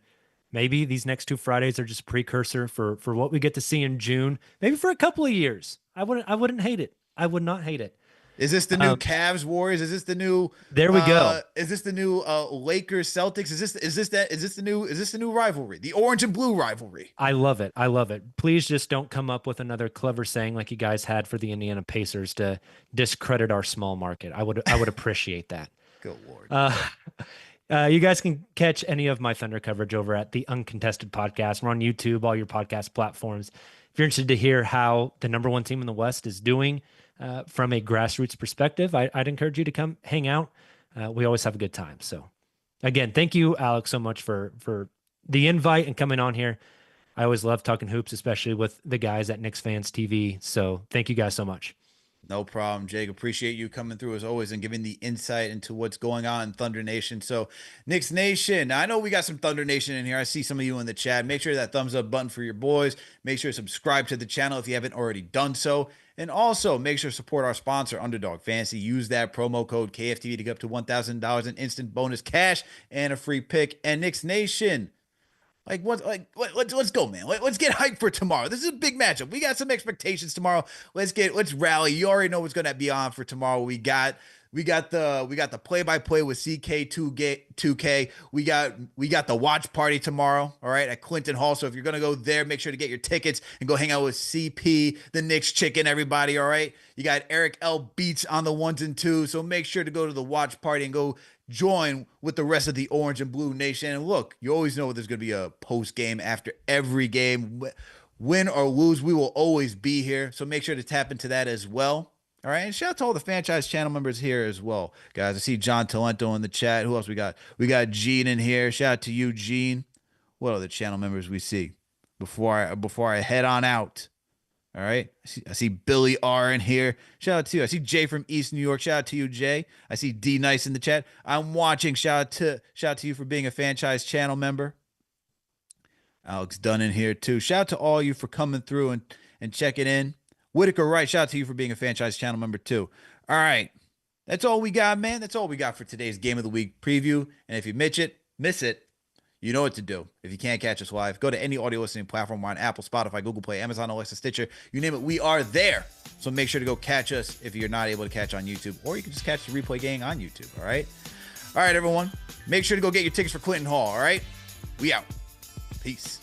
maybe these next 2 Fridays are just a precursor for what we get to see in June, maybe for a couple of years. I wouldn't hate it. I would not hate it. Is this the new Cavs Warriors? Is this the new? There we go. Is this the new Lakers Celtics? Is this the new rivalry? The orange and blue rivalry. I love it. I love it. Please just don't come up with another clever saying like you guys had for the Indiana Pacers to discredit our small market. I would appreciate that. Good Lord. You guys can catch any of my Thunder coverage over at the Uncontested Podcast. We're on YouTube, all your podcast platforms. If you're interested to hear how the number one team in the West is doing from a grassroots perspective, I'd encourage you to come hang out. We always have a good time. So again, thank you, Alex, so much for the invite and coming on here. I always love talking hoops, especially with the guys at KnicksFanTV. So thank you guys so much. No problem, Jake. Appreciate you coming through as always and giving the insight into what's going on in Thunder Nation. So, Knicks Nation, now, I know we got some Thunder Nation in here. I see some of you in the chat. Make sure that thumbs up button for your boys. Make sure to subscribe to the channel if you haven't already done so. And also, make sure to support our sponsor, Underdog Fantasy. Use that promo code KFTV to get up to $1,000 in instant bonus cash and a free pick. And Knicks Nation, let's go, man. Let's get hyped for tomorrow. This is a big matchup. We got some expectations tomorrow. Let's rally. You already know what's gonna be on for tomorrow. We got the play-by-play with CK2K. We got the watch party tomorrow, all right, at Clinton Hall. So if you're gonna go there, make sure to get your tickets and go hang out with CP, the Knicks chicken, everybody, all right? You got Eric L. Beats on the 1s and 2s. So make sure to go to the watch party and go join with the rest of the Orange and Blue Nation. And look, you always know there's going to be a post game after every game. Win or lose, we will always be here. So make sure to tap into that as well. All right. And shout out to all the franchise channel members here as well. Guys, I see John Talento in the chat. Who else we got? We got Gene in here. Shout out to you, Gene. What other channel members we see before I head on out? All right. I see Billy R in here. Shout out to you. I see Jay from East New York. Shout out to you, Jay. I see D Nice in the chat. I'm watching. Shout out to you for being a franchise channel member. Alex Dunn in here too. Shout out to all you for coming through and checking in. Whitaker Wright, shout out to you for being a franchise channel member too. All right. That's all we got, man. That's all we got for today's Game of the Week preview. And if you miss it, you know what to do. If you can't catch us live, go to any audio listening platform. We're on Apple, Spotify, Google Play, Amazon, Alexa, Stitcher. You name it, we are there. So make sure to go catch us if you're not able to catch on YouTube. Or you can just catch the replay gang on YouTube, all right? All right, everyone. Make sure to go get your tickets for Clinton Hall, all right? We out. Peace.